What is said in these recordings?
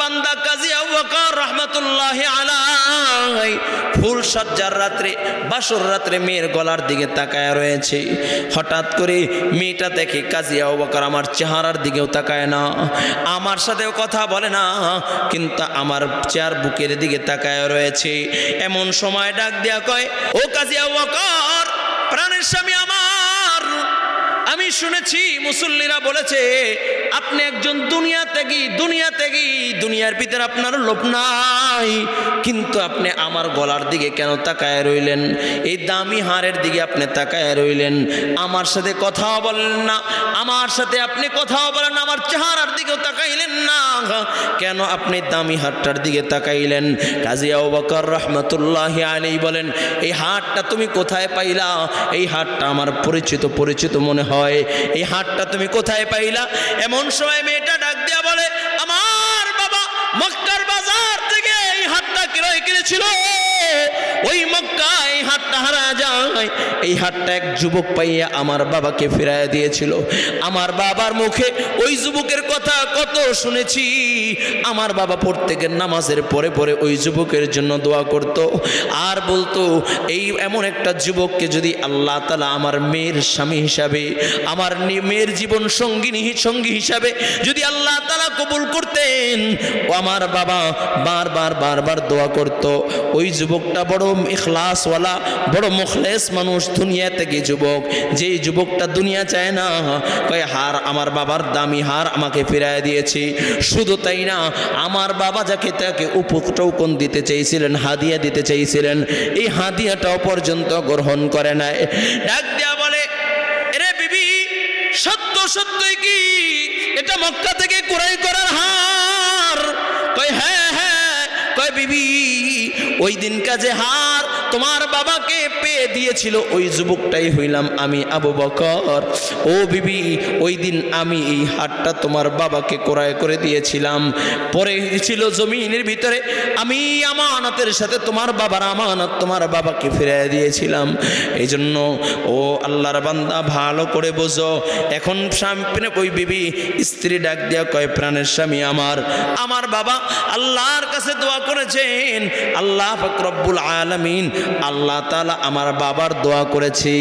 বান্দা কাজী আবু বকর রাহমাতুল্লাহি আলাইহি ফুল সজ্জার রাত্রে, বাসর রাত্রে মেয়ের গলার দিকে তাকায় রয়েছে। হঠাৎ করে মেয়েটা দেখে কাজী আবু বকর আমার চেহারার দিকেও তাকায় না, আমার সাথেও কথা বলে না, কিন্তু আমার চেয়ার বুকের দিকে তাকায় রয়েছে। এমন সময় ডাক দিয়া কয়, ও কাজী আবু বকর, প্রাণের স্বামী আমার, আমি শুনেছি মুসল্লিরা বলেছে আপনি একজন দুনিয়া ত্যাগী, দুনিয়ার ভিতরে আপনার লোভ নাই, কিন্তু আপনি আমার গলার দিকে কেন তাকায় রইলেন? এই দামি হারের দিকে আপনি তাকায় রইলেন, আমার সাথে কথাও বললেন না, আমার সাথে আপনি কথাও বলেন না, আমার চেহারার দিকেও তাকাইলেন না, কেন আপনি দামি হারটার দিকে তাকাইলেন? কাজী আবু বকর রাহমাতুল্লাহি আলাইহি বলেন, এই হারটা তুমি কোথায় পাইলা? এই হারটা আমার পরিচিত মনে হয়, এই হারটা তুমি কোথায় পাইলা? এমন সময় মেয়েটা ডাক দিয়া বলে, আমার বাবা মক্কার বাজার থেকে এই হারটা ক্রয় করেছিল, ওই মক্কায় এই হারটা হারা যায়, এই হারটা এক যুবক পাইয়া আমার বাবাকে ফিরাইয়া দিয়েছিল। আমার বাবার মুখে ওই যুবকের কথা কত শুনেছি, আমার বাবা প্রত্যেকের নামাজের পরে পরে ওই যুবকের জন্য দোয়া করত, আর বলতো এই এমন একটা যুবককে যদি আল্লাহ তাআলা আমার মেয়ের স্বামী হিসাবে, আমার মেয়ের জীবন সঙ্গী হিসাবে যদি আল্লাহ তাআলা কবুল করতেন, ও আমার বাবা বারবার দোয়া করত। ওই যুবকটা বড় ইখলাসওয়ালা, বড় মুখলেস মানুষ, দুনিয়া থেকে যুবক, যেই যুবকটা দুনিয়া চায় না, কয় হার আমার বাবার দামি হার আমাকে ফিরায় দিয়েছি। শুধু তাই না, আমার বাবা যাকে তাকে উপটৌকন দিতে চাইছিলেন, হাদিয়া দিতে চাইছিলেন, এই হাদিয়াটাও পর্যন্ত গ্রহণ করে নাই। ডাক দেয়া বলে, এরে বিবি, সত্যই কি এটা মক্কা থেকে ক্রয় করার হার? কয় হ্যাঁ। কয় বিবি, ওই দিন কাজে হার তোমার বাবাকে পেয়ে দিয়েছিল ওই যুবকটাই হইলাম আমি আবু বকর। ও বিবি, ওই দিন আমি এই হারটা তোমার বাবাকে ক্রয় করে দিয়েছিলাম, পরে ছিল জমিনের ভিতরে, আমি আমানতের সাথে তোমার বাবার আমানত তোমার বাবাকে ফিরিয়ে দিয়েছিলাম। এই জন্য ও আল্লাহর বান্দা ভালো করে বোঝো। এখন স্বামী, ওই বিবি স্ত্রী ডাক দিয়া কয়, প্রাণের স্বামী আমার বাবা আল্লাহর কাছে দোয়া করেছেন, আল্লাহ পাক রব্বুল আলামিন, আল্লাহ তাআলা আমার বাবার দোয়া করেছি,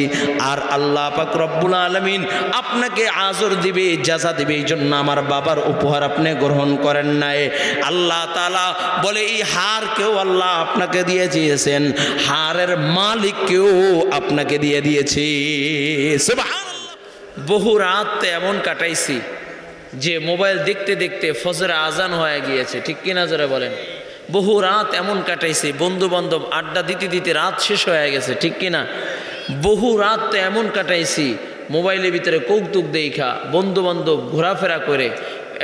আর আল্লাহ পাক রব্বুল আলামিন আপনাকে আজর দিবে, জাযা দিবে, এই জন্য আমার বাবার উপহার আপনি গ্রহণ করেন নাই। আল্লাহ তাআলা বলে, এই হারকেও আল্লাহ আপনাকে দিয়ে দিয়েছেন, হারের মালিককেও আপনাকে দিয়ে দিয়েছি। সুবহানাল্লাহ। বহু রাত এমন কাটাইছি যে মোবাইল দেখতে দেখতে ফজরে আজান হয়ে গিয়েছে, ঠিক কিনা জোরে বলেন? বহু রাত এমন কাটাইছি, বন্ধু বান্ধব আড্ডা দিতে রাত শেষ হয়ে গেছে, ঠিক কিনা? বহু রাত তো এমন কাটাইছি মোবাইলের ভিতরে কৌতুক দেখা, বন্ধু বান্ধব ঘোরাফেরা করে,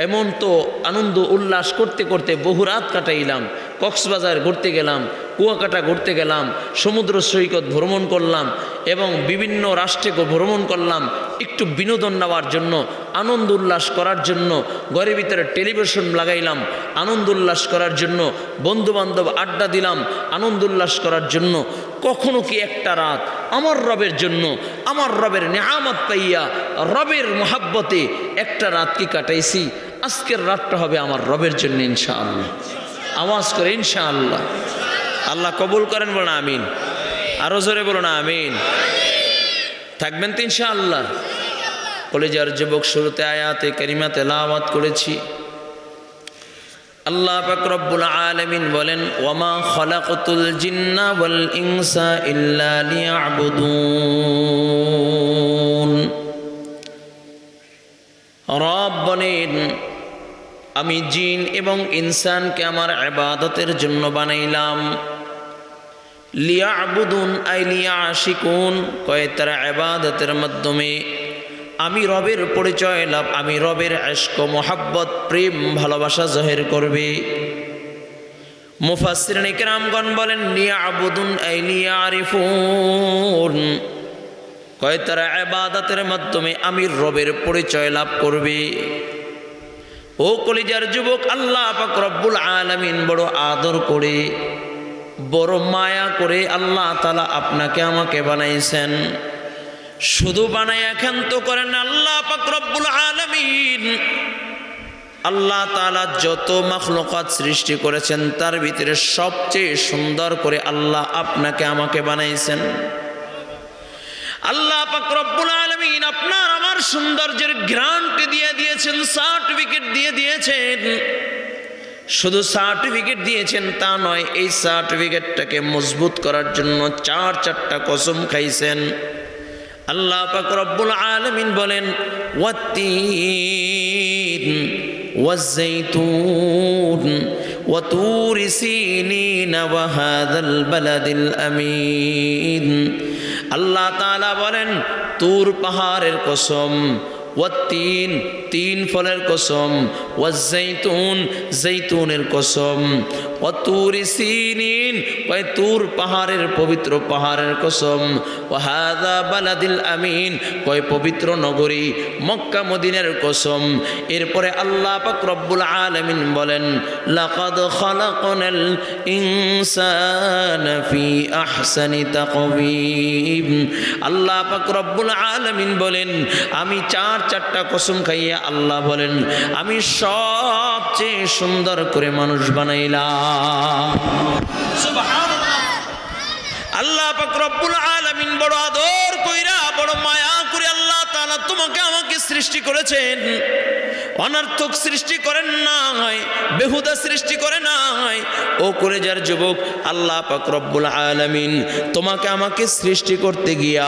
এমন তো আনন্দ উল্লাস করতে করতে বহু রাত কাটাইলাম। কক্সবাজার ঘুরতে গেলাম, কুয়াকাটা ঘুরতে গেলাম, সমুদ্র সৈকত ভ্রমণ করলাম, এবং বিভিন্ন রাষ্ট্রে ভ্রমণ করলাম একটু বিনোদন নেওয়ার জন্য, আনন্দ উল্লাস করার জন্য। ঘরের ভিতরে টেলিভিশন লাগাইলাম আনন্দ উল্লাস করার জন্য, বন্ধুবান্ধব আড্ডা দিলাম আনন্দ উল্লাস করার জন্য। কখনো কি একটা রাত আমার রবের জন্য, আমার রবের নেয়ামত পাইয়া, রবের মোহাব্বতে একটা রাত কি কাটাইছি? আজকের রাতটা হবে আমার রবের জন্য ইনশাআল্লাহ। আওয়াজ করে ইনশাআল্লাহ। আল্লাহ কবুল করেন, বলো না আমিন। আরো জোরে বলো না আমিন। থাকবেন তো ইনশাআল্লাহ। কলেজার যুবক, শুরুতে আয়াতে কারিমা তেলাওয়াত করেছি। আল্লাহ পাক রব্বুল আলামিন বলেন, ওয়ামা খালাকতুল জিন্না ওয়াল ইনসা ইল্লা লিয়াবুদুন। রব বলেন, আমি জিন এবং ইনসানকে আমার ইবাদতের জন্য বানাইলাম। লিয়াবুদুন আই লিয়াশিকুন, কয় তারা ইবাদতের মাধ্যমে আমি রবের পরিচয় লাভ, আমি রবের ইশক, মোহাব্বত, প্রেম, ভালোবাসা জাহির করবে। মুফাসসিরিন ইকরামগণ বলেন, লিয়াবুদুন আই লিয়ারিফুন, কয় তারা ইবাদতের মাধ্যমে আমি রবের পরিচয় লাভ করবে। ও কলিজার যুবক, আল্লাহ পাক রব্বুল আলামিন বড় আদর করে, বড় মায়া করে আল্লাহ তাআলা আপনাকে আমাকে বানাইছেন। শুধু বানাইয়া ক্ষান্ত করেন আল্লাহ পাক রব্বুল আলামিন, আল্লাহ তাআলা যত মাখলুকাত সৃষ্টি করেছেন তার ভিতরে সবচেয়ে সুন্দর করে আল্লাহ আপনাকে আমাকে বানাইছেন। আল্লাহ পাক রব্বুল আলামিন আপনার আমার সৌন্দর্যের গ্যারান্টি দিয়ে দিয়েছেন, সার্টিফিকেট দিয়ে দিয়েছেন। শুধু সার্টিফিকেট দিয়েছেন তা নয়, এই সার্টিফিকেটটাকে মজবুত করার জন্য চারটা কসম খাইছেন। আল্লাহ পাক রব্বুল আলামিন বলেন ওয়াত্তিন ওয়াজ্জাইতুন ওয়া তুরি সিনিন ওয়া হাযাল বালাদিল আমিন। আল্লাহ তাআলা বলেন তুর পাহাড়ের কসম, ওয়াত্তিন তিন ফলের কসম, ওয়াজ্জাইতুন জৈতুনের কসম, ওয়া তুরি সিনিন কয় তুর পাহাড়ের পবিত্র পাহাড়ের কসম, ওয়া হাযা বালাদিল আমিন কয় পবিত্র নগরী মক্কা মদিনার কসম। এরপরে আল্লাহ পাক রব্বুল আলামিন বলেন লাকাদ খালাকনাল ইনসানা ফি আহসানি তাকওয়িম। আল্লাহ পাক রব্বুল আলামিন বলেন আমি চারটা কসম খাইয়া আল্লাহ বলেন আমি সবচেয়ে সুন্দর করে মানুষ বানাইলাম। সুবহানাল্লাহ। আল্লাহ পাক রব্বুল আলামিন বড় আদর কইরা বড় মায়া করে আল্লাহ তাআলা তোমাকে আমাকে সৃষ্টি করেছেন। অনর্থক সৃষ্টি করেন নাই, বেহুদা সৃষ্টি করে নাই। ও কলেজার যুবক, আল্লাহ পাক রব্বুল আলামিন তোমাকে আমাকে সৃষ্টি করতে গিয়া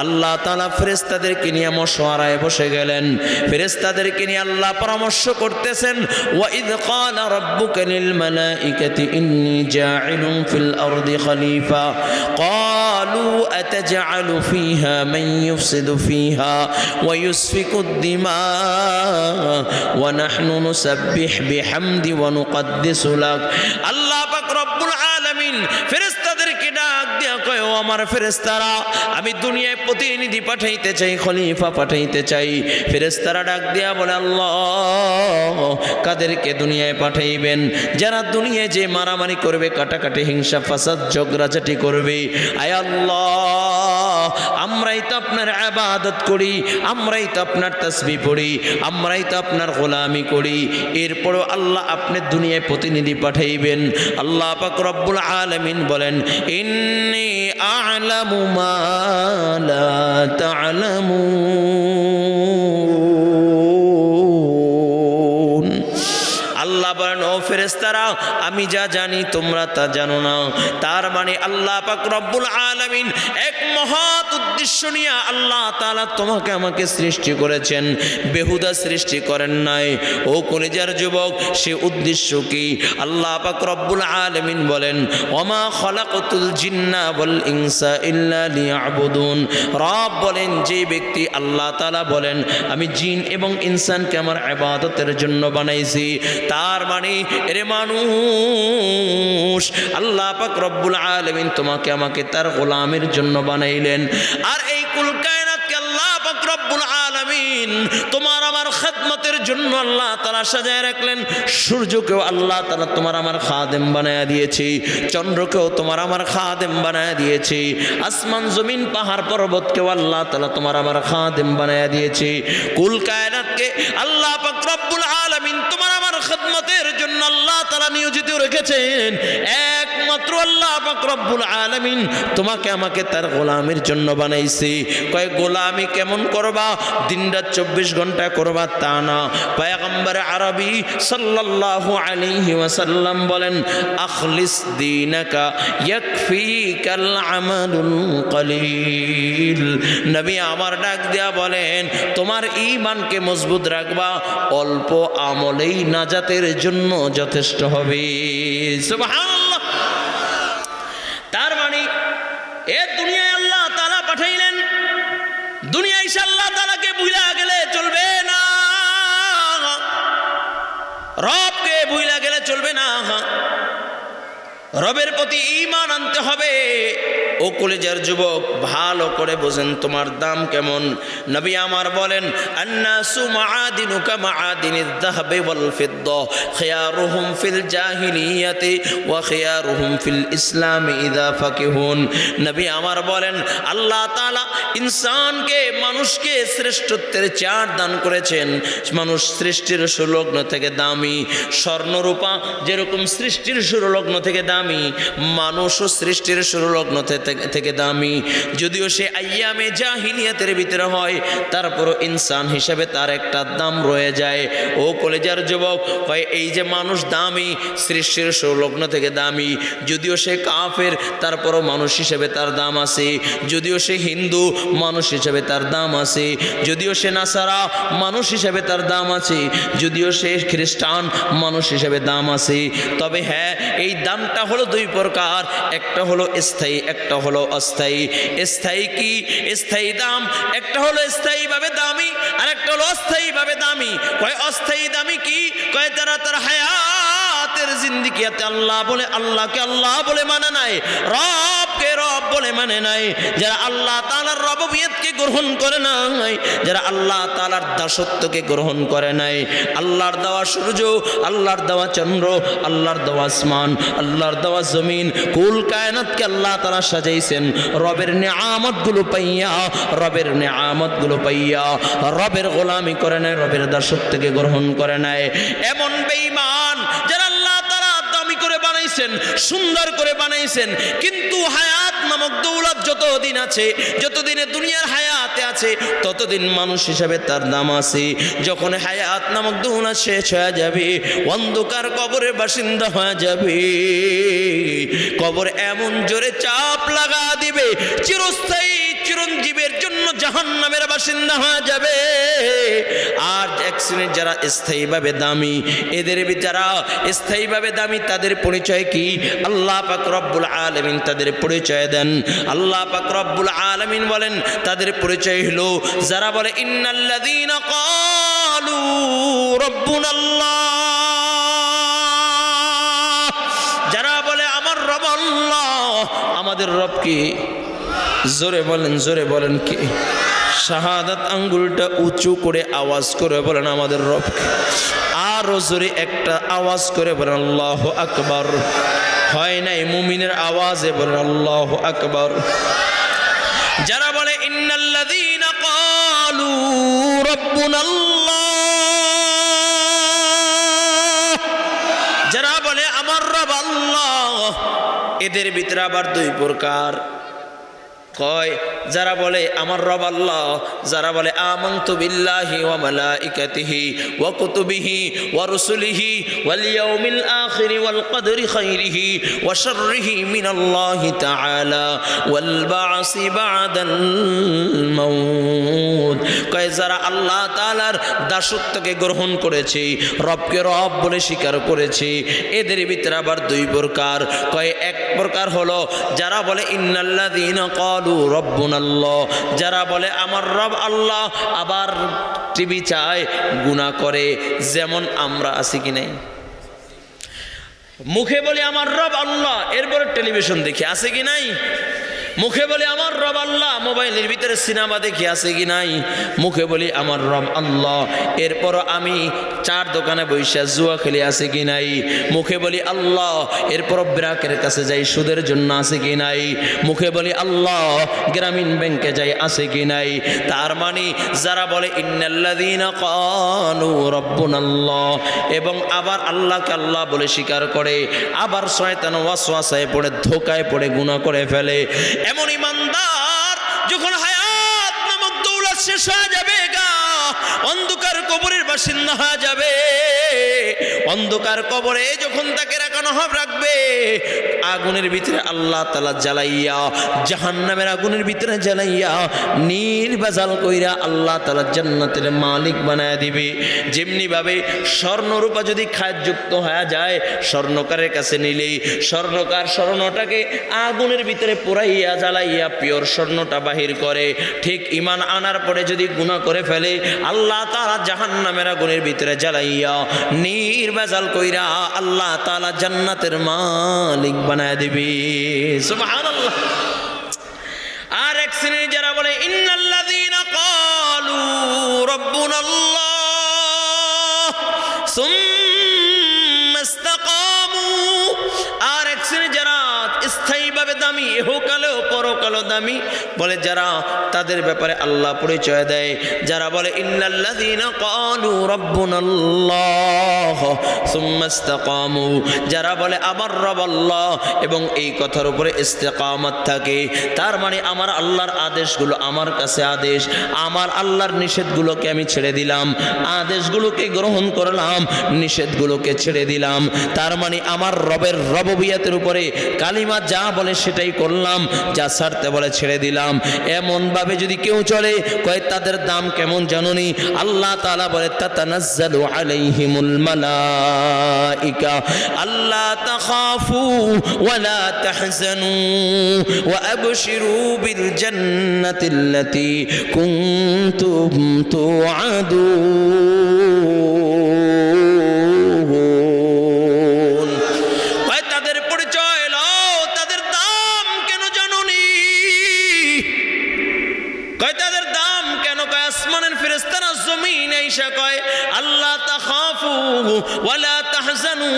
আল্লাহ তাআলা ফেরেশতাদেরকে নিয়ে মশওয়ারায় বসে গেলেন। ফেরেশতাদেরকে নিয়ে আল্লাহ পরামর্শ করতেছেন ওয়া ইয ক্বালা রাব্বুকা লিল মালাইকাতি ইন্নী জাইলুন ফিল আরদি খলিফা ক্বালু আতাজআলু ফিহা মান ইউফসিদু ফিহা ওয়া ইউসফিকুদ দিমা ওয়া নাহনু নুসাব্বিহু বিহামদি ওয়া নুকদ্দিসু লাক। আল্লাহ পাক রব্বুল আলামিন ফেরেশতাদেরকে ডাক দিয়া কয় ও আমার ফেরেশতারা আমি দুনিয়ায় প্রতিনিধি পাঠাইতে চাই, খলিফা পাঠাইতে চাই। ফেরেশতারা ডাক দিয়া বলে আল্লাহ কাদেরকে দুনিয়ায় পাঠাইবেন? যারা দুনিয়ায় যে মারামারি করবে, কাটাকাটি, হিংসা ফাসাদ ঝগড়াঝাটি করবে। আয় আল্লাহ আমরাই তো আপনার ইবাদত করি, আমরাই তো আপনার তাসবিহ পড়ি, আমরাই তো আপনার গোলামি করি। এরপরও আল্লাহ আপনি দুনিয়ায় প্রতিনিধি পাঠাইবেন। আল্লাহ পাক রব্বুল আলামিন বলেন ইন্নী আ'লামু মা লা তা'লামুন। আল্লাহ বলেন ও ফেরেশতারা আমি যা জানি তোমরা তা জানো না। তার মানে আল্লাহ পাক রব্বুল আলামিন এক মহৎ উদ্দেশ্য নিয়ে আল্লাহ তাআলা তোমাকে আমাকে সৃষ্টি করেছেন, বেহুদা সৃষ্টি করেন নাই। ও কলেজার যুবক, সে উদ্দেশ্য কি? আল্লাহ পাক রব্বুল আলামিন বলেন ওমা খালাকতুল জিন্না ওয়াল ইনসা ইল্লা লিয়াবুদুন। রব বলেন যে ব্যক্তি, আল্লাহ তাআলা বলেন আমি জিন এবং ইনসানকে আমার ইবাদতের জন্য বানাইছি। তার মানে এরে মানুষ আল্লাহ পাক রব্বুল আলামিন তোমাকে আমাকে তার গোলামের জন্য বানাইলেন। আর এই কুল কায়নাতকে আল্লাহ পাক রব্বুল আলামিন তোমার আমার খিদমতের জন্য আল্লাহ তাআলা সাজায় রাখলেন। সূর্যকেও আল্লাহ তাআলা তোমার আমার খাদেম বানায়া দিয়েছে, চন্দ্রকেও তোমার আমার খাদেম বানায়া দিয়েছে, আসমান জমিন পাহাড় পর্বতকেও আল্লাহ তাআলা তোমার আমার খাদেম বানায়া দিয়েছে। কুল কায়নাতকে আল্লাহ পাক রব্বুল আলামিন তোমার আমার খিদমতের জন্য আল্লাহ তাআলা নিয়োজিত রেখেছেন। একমাত্র আল্লাহ পাক রব্বুল আলামিন তোমাকে আমাকে তার গোলামের জন্য বানাইছে। কয় গোলামি কেমন করবা? দিনরাত 24 ঘন্টা করবা তা না। পয়গম্বর আরবি সাল্লাল্লাহু আলাইহি ওয়াসাল্লাম বলেন আখলিস দীনাকা ইয়াকফিকাল আমালুল কলিল। নবী আমার ডাক দেয়া বলেন তোমার ঈমানকে মজবুত রাখবা, অল্প আমলেই নাজাতের জন্য যথেষ্ট হবে। সুবহানাল্লাহ। তার মানে এ দুনিয়ায় আল্লাহ তাআলা পাঠাইলেন, দুনিয়ায় আল্লাহ তাআলাকে ভুলা গেলে চলবে না, রবকে ভুলা গেলে চলবে না। রবের প্রতি ঈমান আনতে হবে। ও কলেজের যুবক, ভালো করে বোঝেন তোমার দাম কেমন। নবী আমার বলেন, আন্নাসু মাআদিনু কামাআদিনিয যাহাবি ওয়াল ফিদ্দা, খিয়ারুহুম ফিল জাহিলিয়াতি ওয়া খিয়ারুহুম ফিল ইসলামি ইযা ফাকিহুন। নবী আমার বলেন, আল্লাহ তাআলা ইনসানকে, মানুষকে শ্রেষ্ঠত্বের চার দান করেছেন। মানুষ সৃষ্টির সুলগ্ন থেকে দামি, স্বর্ণরূপা যেরকম সৃষ্টির সুলগ্ন থেকে দামি, মানুষও সৃষ্টির সুলগ্ন থেকে দামি। যদিও সে আইয়ামে জাহিলিয়াতের ভিতরে হয়, তারপরও ইনসান হিসেবে তার একটা দাম রয়ে যায়। ও কলেজার যুবক, হয় এই যে মানুষ দামি, সৃষ্টির সুলগ্ন থেকে দামি। যদিও সে কাফের, তারপরও মানুষ হিসেবে তার দাম আছে। যদিও সে হিন্দু, মানুষ হিসেবে তার দাম আছে। যদিও সে নাসারা, মানুষ হিসেবে তার দাম আছে। যদিও সে খ্রিস্টান, মানুষ হিসেবে দাম আছে। তবে হ্যাঁ, এই দামটা হলো দুই প্রকার, একটা হলো স্থায়ী, একটা হলো অস্থায়ী। স্থায়ী কি? স্থায়ী দাম একটা হলো স্থায়ীভাবে দামি, আর একটা হলো অস্থায়ীভাবে দামি। কয় অস্থায়ী দামি কি? কয় তারা তার হায়াতের জিন্দিগিতে আল্লাহ বলে, আল্লাহকে আল্লাহ বলে মানে নাই, রবকে রব বলে মানে নাই। যারা আল্লাহ তাআলার রববিয়তকে গ্রহণ করে নাই, যারা আল্লাহ তাআলার দাসত্বকে গ্রহণ করে নাই, আল্লাহর দেওয়া সূর্য, আল্লাহর দেওয়া চন্দ্র, আল্লাহর দেওয়া আসমান, আল্লাহর দেওয়া জমিন, কুল কায়নাতকে আল্লাহ তাআলা সাজাইছেন রবের নিয়ামতগুলো পাইয়া, রবের নিয়ামতগুলো পাইয়া রবের গোলামি করে নাই, রবের দাসত্বকে গ্রহণ করে নাই। এমন বেঈমান যারা আল্লাহ তাআলা দামি করে বানাইছেন, সুন্দর করে বানাইছেন, কিন্তু হায়াত নামক দৌলত যতদিন আছে, যতদিনে দুনিয়ার হায়াতে আছে, ততদিন মানুষ হিসাবে তার দাম আছে। যখন হায়াত নামক দৌলত শেষ হয়ে যাবে, অন্ধকার কবরের বাসিন্দা হয়ে যাবে, কবর এমন জোরে চাপ লাগা দিবে, চিরস্থায়ী চিরঞ্জীবের জন্য জাহান্নামের বাসিন্দা হয়ে যাবে। আর এক শ্রেণীর যারা স্থায়ীভাবে দামি, এদের যারা স্থায়ীভাবে দামি, তাদের পরিচয় কি? আল্লাহ পাক রব্বুল আলামিন তাদের পরিচয় দেন। আল্লাহ পাক রব্বুল আলামিন বলেন, তাদের পরিচয় হলো যারা বলে ইন্নাল্লাযীনা ক্বালু রাব্বুনাল্লাহ, যারা বলে আমার রব আল্লাহ। আমাদের রব কি? জোরে বলেন, জোরে বলেন কি? শাহাদাত আঙ্গুলটা উঁচু করে আওয়াজ করে বলেন আমাদের রব। আরো জোরে একটা আওয়াজ করে বলেন আল্লাহু আকবার। হয় নাই মুমিনের আওয়াজে বলেন আল্লাহু আকবার। যারা বলে ইন্নাল্লাযীনা ক্বালু রাব্বুনাল্লাহ, যারা বলে আমার রব আল্লাহ, এদের ভিতরে আবার দুই প্রকার। কয় যারা বলে আমার রব আল্লাহ, যারা বলে আমানতু বিল্লাহি ওয়া মালাইকাতিহি ওয়া কুতুবিহি ওয়া রুসুলিহি ওয়াল ইয়াউমিল আখিরি ওয়াল কদরি খাইরিহি ওয়া শাররিহি মিনাল্লাহি তাআলা ওয়াল বা'সি বা'দাল মাউত। কয় যারা আল্লাহ তাআলার দাসত্বকে গ্রহণ করেছে, রবকে রব বলে স্বীকার করেছে, এদের ভিতরে আবার দুই প্রকার। কয় এক প্রকার হলো যারা বলে ইন্নাল্লাযীনা ক্বালু রাব্বুনাল্লাহ, যারা বলে আমার রব আল্লাহ, আবার টিভি চায়, গুনাহ করে। যেমন আমরা আছি কি নাই? মুখে বলি আমার রব আল্লাহ, এরপরে টেলিভিশন দেখি, আছে কি নাই? মুখে বলি আমার রব আল্লাহ, মোবাইলের ভিতরে সিনেমা দেখি, আছে কি নাই? মুখে বলি আমার রব আল্লাহ, এরপর আমি চার দোকানে বৈশা জুয়া খেলি, আছে কি নাই? মুখে বলি আল্লাহ, এরপর ব্রাকের কাছে যাই, সুদের জন্য, আছে কি নাই? মুখে বলি আল্লাহ, গ্রামীণ ব্যাংকে যাই, আছে কি নাই? তার মানে যারা বলে ইন্নাল্লাযীনা ক্বালু রাব্বুনাল্লাহ এবং আবার আল্লাহকে আল্লাহ বলে স্বীকার করে, আবার শয়তান ওয়াসওয়াসায় পড়ে, ধোকায় পড়ে গুনাহ করে ফেলে, এমন ইমানদার যখন হায়াত নামক দৌলত শেষ হয়ে যাবে, অন্ধকার কবরের বাসিন্দা হয়ে যাবে, অন্ধকার কবরে যখন তাকে রাখবে, আগুনের ভিতরে আল্লাহ তাআলা জ্বালাইয়া, জাহান্নামের আগুনের ভিতরে জ্বালাইয়া নির্বাজাল কইরা আল্লাহ তাআলা জান্নাতের মালিক বানায় দিবে। যেমনি ভাবে স্বর্ণরূপা যদি খায়যুক্ত হয়ে যায়, স্বর্ণকারের কাছে নিলেই স্বর্ণকার স্বর্ণটাকে আগুনের ভিতরে পোড়াইয়া জ্বালাইয়া পিওর স্বর্ণটা বাহির করে, ঠিক ঈমান আনার পরে যদি গুনাহ করে ফেলে, আল্লাহ তাআলা জাহান্নামের জাহান্নামের আগুনের ভিতরে জ্বালাইয়া নির্ভেজাল কইরা আল্লাহ তাআলা জান্নাতের মালিক বানায় দিবে। সুবহানাল্লাহ। আর এক শ্রেণীর যারা বলে ইন্নাল্লাযীনা ক্বালু রাব্বুনাল্লাহ সুম্মা ইসতাকামু, আর এক শ্রেণীর যারা স্থায়ীভাবে দামি, ইহকালেও পরকালেও দামি, বলে যারা তাদের ব্যাপারে আল্লাহ পরিচয় দেয়, যারা বলে ইন্নাল্লাযীনা ক্বালু রাব্বুনাল্লাহ সুম্মা ইসতাকামু, যারা বলে আমার রব আল্লাহ এবং এই কথার উপরে ইস্তেকামত থাকে, তার মানে আমার আল্লাহর আদেশগুলো আমার কাছে আদেশ, আমার আল্লাহর নিষেধগুলোকে আমি ছেড়ে দিলাম, আদেশগুলোকে গ্রহণ করলাম, নিষেধগুলোকে ছেড়ে দিলাম, তার মানে আমার রবের রববিয়তের উপরে কালিমা যা বলে সেটাই করলাম, যা ছাড়তে বলে ছেড়ে দিলাম। এমন ভাবে যদি কেউ চলে, কয় তাদের দাম কেমন জানুনি? আল্লাহ তাআলা বলে তাতানাজ্জালু আলাইহিমুল মালাইকা আল্লা তাখাফু ওয়া লা তাহজানু ওয়া আবশিরু বিল জান্নাতিল্লাতী কুনতুম তুআদুন। কয় তাদের পরিচয় লও, তাদের দাম কেন জানুনি? কয় তাদের দাম কেন? কয় আসমানের ফেরেশতারা জমিনে এসে কয় আল্লাহ তাখাফু ওয়া লা তাহজানু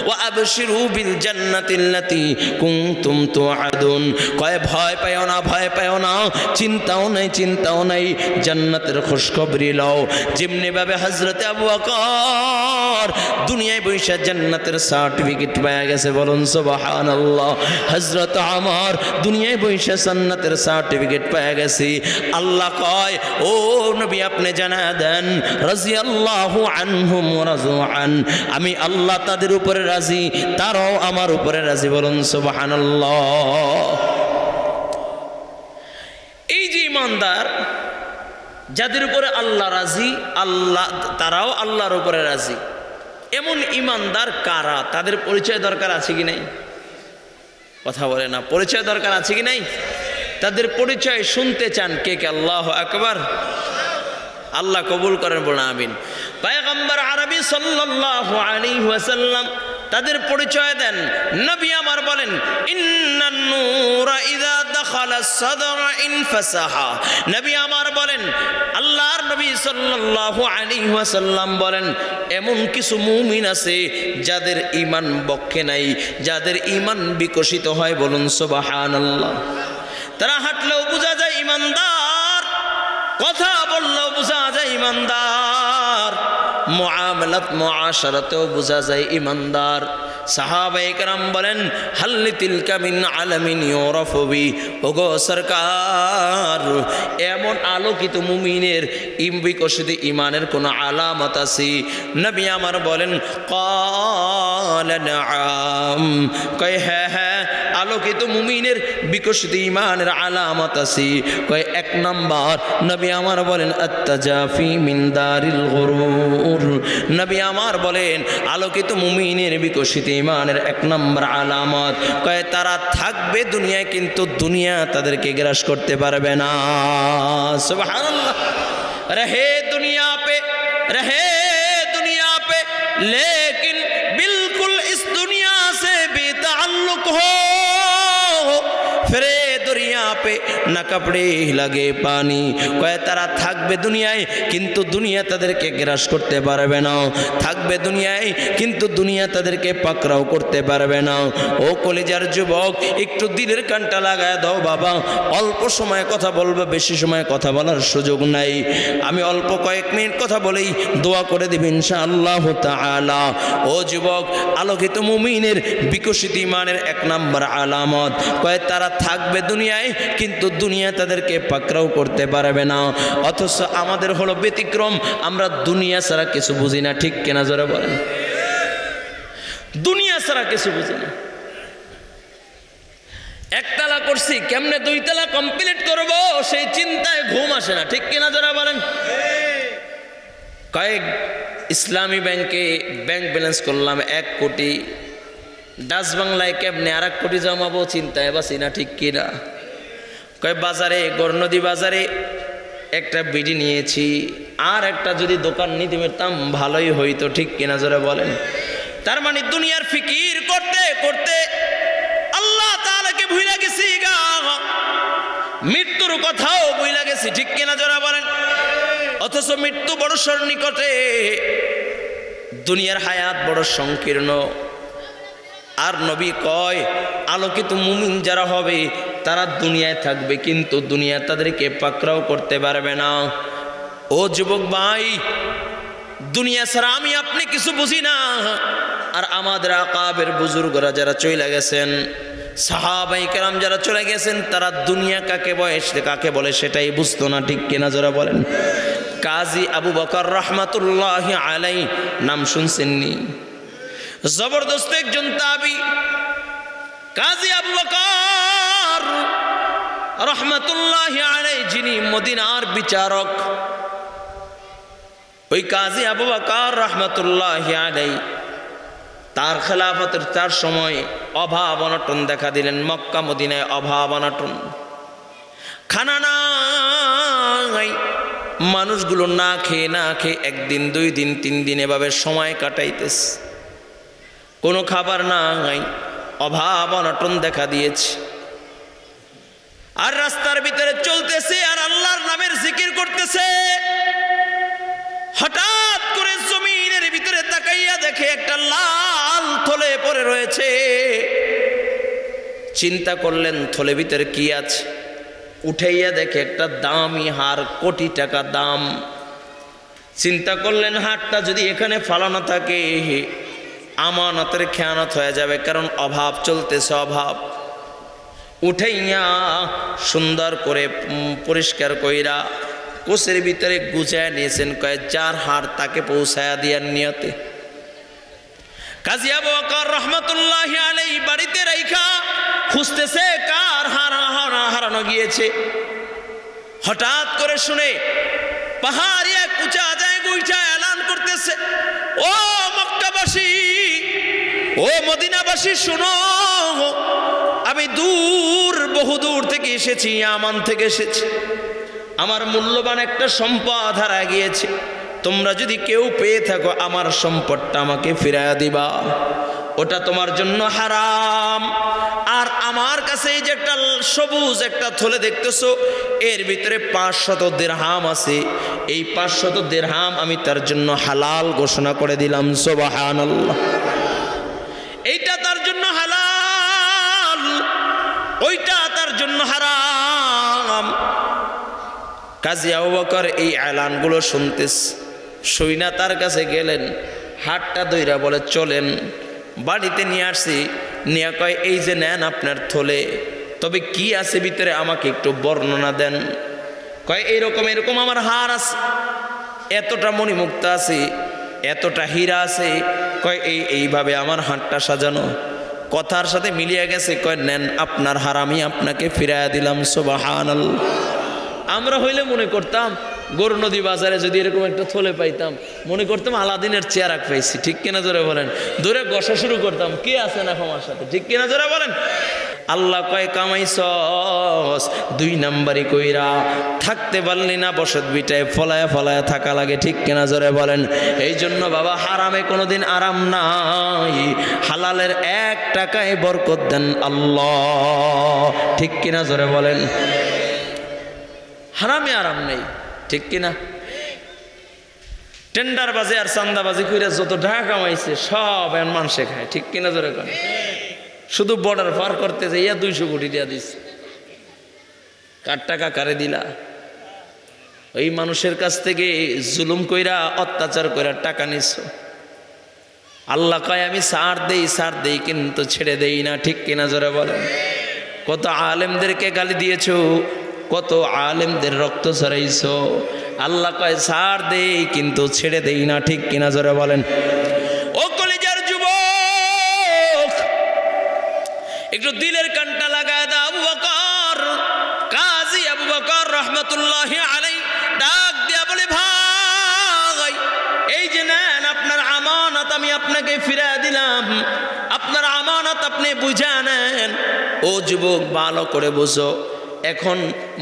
ওয়া আবশিরু বিল জান্নাতিল্লাতী কুনতুম তুআদুন। কয় ভয় পাও না, ভয় পাও না, চিন্তাও নাই, চিন্তাও নাই, জান্নাতের খুশখবরি লও। যেমনি ভাবে হযরতে আবু বকর দুনিয়ায় বৈশা জান্নাতের সার্টিফিকেট পেয়ে গেছে, বলুন সুবহানাল্লাহ। হযরত ওমর দুনিয়ায় বৈশা জান্নাতের সার্টিফিকেট পেয়ে গেছে। আল্লাহ কয় ও নবী আপনি জানায়া দেন রাদিয়াল্লাহু আনহুম ওয়া রাযু আন, আমি আল্লাহ তাদের উপরে রাজি, তারাও আমার উপরে রাজি, বলুন সুবহানাল্লাহ। এই যে ইমানদার যাদের উপরে আল্লাহ রাজি, আল্লাহ তারাও আল্লাহর উপরে রাজি, এমন ইমানদার কারা? তাদের পরিচয় দরকার আছে কি নাই? কথা বলে না, পরিচয় দরকার আছে কি নাই? তাদের পরিচয় শুনতে চান কে কে? আল্লাহু আকবার। আল্লাহ কবুল করেন, বলুন আমিন। পয়গম্বর আরবি সাল্লাল্লাহু আলাইহি ওয়াসাল্লাম তাদের পরিচয় দেন। নবী আমার বলেন ইন্নান নূরা ইযা দাখালা সাদরা ইনফাসাহা। নবী আমার বলেন, আল্লাহর নবী সাল্লাল্লাহু আলাইহি ওয়াসাল্লাম বলেন এমন কিছু মুমিন আছে যাদের ঈমান বক্ষে নাই, যাদের ঈমান বিকশিত হয়, বলুন সুবহানাল্লাহ। তারা হাঁটলেও বোঝা যায় ইমানদার, কথা বললেও বোঝা যায় ইমানদার, মুআমালাত মুআশারাতেও বোঝা যায় ইমানদার। সাহাবায়ে কেরাম বলেন হাল্লি তিলকা মিন আলামিন ইউরাফু বি, ওগো সরকার এমন আলোকিত মুমিনের বিকশিত ইমানের কোন আলামত আছে? নবী আমার বলেন ক্বালা নাআম, কয় হ্যাঁ হ্যাঁ, আলোকিত মুমিনের বিকশিত ইমানের আলামত আছে। কয় এক নাম্বার, নবী আমার বলেন আত্তাজাফি মিন দারিল গুরুর। নবী আমার বলেন আলোকিত মুমিনের বিকশিত ইমানের এক নম্বর আলামত, কয় তারা থাকবে দুনিয়ায় কিন্তু দুনিয়া তাদেরকে গ্রাস করতে পারবে না। সুবহানাল্লাহ। রহে দুনিয়া পে, রহে দুনিয়া পে, লেকিন बिल्कुल इस दुनिया से बेताल्लुक हो, फिरे दुनिया पे ना कपड़े लगे पानी। কয় তারা থাকবে দুনিয়ায় কিন্তু দুনিয়া তাদেরকে গ্রাস করতে পারবে না, থাকবে দুনিয়ায় কিন্তু দুনিয়া তাদেরকে পাকড়াও করতে পারবে না। ও কলিজার যুবক, একটু দিলের কানটা লাগায় দাও বাবা, অল্প সময় কথা বলবে, বেশি সময় কথা বলার সুযোগ নাই। আমি অল্প কয়েক মিনিট কথা বলেই দোয়া করে দিব ইনশাআল্লাহ তাআলা। ও যুবক, আলোকিত মুমিনের বিকশিত ইমানের এক নম্বর আলামত, কয় তারা থাকবে দুনিয়ায় কিন্তু দুনিয়া তাদেরকে পাকড়াও করতে পারবে না। অথচ আমাদের হলো ব্যতিক্রম, আমরা দুনিয়া ছাড়া কিছু বুঝি না, ঠিক কিনা জোরে বলেন? দুনিয়া ছাড়া কিছু বুঝি না। একতলা করছি, কেমনে দুইতলা কমপ্লিট করব সেই চিন্তায় ঘুম আসে না, ঠিক কিনা জোরে বলেন? কয়েক ইসলামী ব্যাংকে ব্যাংক ব্যালেন্স করলাম 1 কোটি, ডাচ বাংলায় কেমনে 1 কোটি জমাবো চিন্তায় বাসি না, ঠিক কিনা? কয় বাজারে, গড়নদী বাজারে একটা বিডি নিয়েছি, আর একটা যদি দোকান নিতে পারতাম ভালোই হইতো, ঠিক কিনা জোরে বলেন। তার মানে দুনিয়ার ফিকির করতে করতে আল্লাহ তাআলাকে ভুলে গেছি গা, মৃত্যুর কথাও ভুলে গেছি, ঠিক কিনা জোরে বলেন। অথচ মৃত্যু বড় সন্নিকটে, দুনিয়ার হায়াত বড় সংকীর্ণ। আর নবী কয় আলোকিত মুমিন যারা হবে তারা দুনিয়ায় থাকবে, কিন্তু দুনিয়া তাদেরকে পাকড়াও করতে পারবে না। ও যুবক ভাই, দুনিয়া ছাড়া আমি আপনি কিছু বুঝি না। আর আমাদের আকাবের বুজুর্গরা যারা চলে গেছেন, সাহাবাই কেরাম যারা চলে গেছেন, তারা দুনিয়া কাকে বলে সেটাই বুঝতো না, ঠিক কিনা যারা বলেন। কাজী আবু বকর রহমাতুল্লাহি আলাইহি নাম শুনছেননি? জবরদস্ত একজন তাবি, কাজী আবু বকর রহমাতুল্লাহি আলাইহি, যিনি মদিনার বিচারক। ওই কাজী আবু বকর রহমাতুল্লাহি আলাইহি তার খেলাফতের তার সময় অভাব অনটন দেখা দিলেন। মক্কা মদিনায় অভাব অনটন, খানা নাই, মানুষগুলো না খেয়ে একদিন, 2 দিন, 3 দিন এভাবে সময় কাটাইতেছে, কোনো খাবার নাই, অভাব অনটন দেখা দিয়েছে। আর রাস্তার ভিতরে চলতেছে আর আল্লাহর নামের জিকির করতেছে। হঠাৎ করে জমিনের ভিতরে তাকাইয়া দেখে একটা লাল থলে পড়ে রয়েছে। চিন্তা করলেন থলে ভিতরে কি আছে, উঠাইয়া দেখে একটা দামি হার, কোটি টাকা দাম। চিন্তা করলেন হারটা যদি এখানে ফালানো থাকে আমানতের খেয়ানত হয়ে যাবে, কারণ অভাব চলতেছে, অভাব। উঠাইয়া সুন্দর করে পরিষ্কার কইরা কোষের ভিতরে গুজায় নিয়েছেন, কয় যার হার তাকে পৌঁছায়া দিয়ার নিয়তে। কাজী আবু বকর রহমাতুল্লাহি আলাইহি বাড়িতে রাইখা খুঁজতেছে কার হারানো গিয়েছে। হঠাৎ করে শুনে পাহাড়ি এক উঁচা জায়গা উঠা এলান করতেছে, ও মক্কাবাসী, ও মদিনাবাসী, শোনো, আমি বহুদূর থেকে এসেছি, ইয়ামান থেকে এসেছি। আমার মূল্যবান একটা সম্পদ হারা গিয়েছে। তোমরা যদি কেউ পেয়ে থাকো আমার সম্পদটা আমাকে ফিরাইয়া দিবা, ওটা তোমার জন্য হারাম। আর আমার কাছে এই যে একটা সবুজ একটা থলে দেখতেছো, এর ভিতরে 500 দিরহাম আছে। এই 500 দিরহাম আমি তার জন্য হালাল ঘোষণা করে দিলাম। সুবহানাল্লাহ। এইটা তার জন্য হালাল, ওইটা তার জন্য হারাম। কাজী আবু বকর এই এলানগুলো শুইনা তার কাছে গেলেন, হাতটা ধইরা বলে চলেন। বাড়িতে নিয়ে আসছি, নিয়ে কয় এই যে নেন আপনার থলে, তবে কি আছে ভিতরে আমাকে একটু বর্ণনা দেন। কয় এরকম আমার হার আছে, এতটা মণিমুক্তা আছে, এতটা হীরা আছে। কয় এইভাবে আমার হাতটা সাজানো। কথার সাথে মিলিয়ে গেছে। কয় নেন আপনার হার, আমি আপনাকে ফিরাইয়া দিলাম। সুবহানাল্লাহ। আমরা হইলে মনে করতাম গরু নদী বাজারে যদি এরকম একটা থলে পাইতাম, মনে করতাম আলাদিনের চেয়ারাক পাইছি, ঠিক কিনা জোরে বলেন। দূরে গসা শুরু করতাম, কে আছে না আমার সাথে, ঠিক কিনা জোরে বলেন। আল্লাহ কয় কামাইছস 2 নাম্বারি কইরা, থাকতে পারলি না বসত বিটায় ফলায়া থাকা লাগে, ঠিক কিনা জোরে বলেন। এই জন্য বাবা হারামে কোনোদিন আরাম নাই, হালালের 1 টাকায় বরকত দেন আল্লাহ, ঠিক কিনা জোরে বলেন। হারামে আরাম নেই, ঠিক কিনা। টেন্ডার বাজে আর চান্দাবাজি কইরা যত টাকা কামাইছে সব এখন মানুষে খায়, ঠিক কিনা জোরে কয়। শুধু বর্ডার পার করতে যাইয়া 200 কোটি দিয়া দিস, কার টাকা কারে দিলা। ওই মানুষের কাছ থেকে জুলুম কইরা অত্যাচার কইরা টাকা নিছ। আল্লাহ কয় আমি ছাড় দেই কিন্তু ছেড়ে দেই না, ঠিক কিনা জোরে বলেন। কত আলেমদেরকে গালি দিয়েছো, কত আলেমদের রক্ত ঝরাইছো। আল্লাহ কয় ছাড় দেই কিন্তু ছেড়ে দেই না, ঠিক কিনা জোরে বলেন। ও কলিজার যুবক, একটু দিলের কানটা লাগায় দাও। আবু বকর, কাজী আবু বকর রহমাতুল্লাহি আলাইহি ডাক দিয়া বলে, ভাই এই যে নেন আপনার আমানত, আমি আপনাকে ফিরিয়ে দিলাম, আপনার আমানত আপনি বুঝা নেন। ও যুবক ভালো করে বুঝো, এখন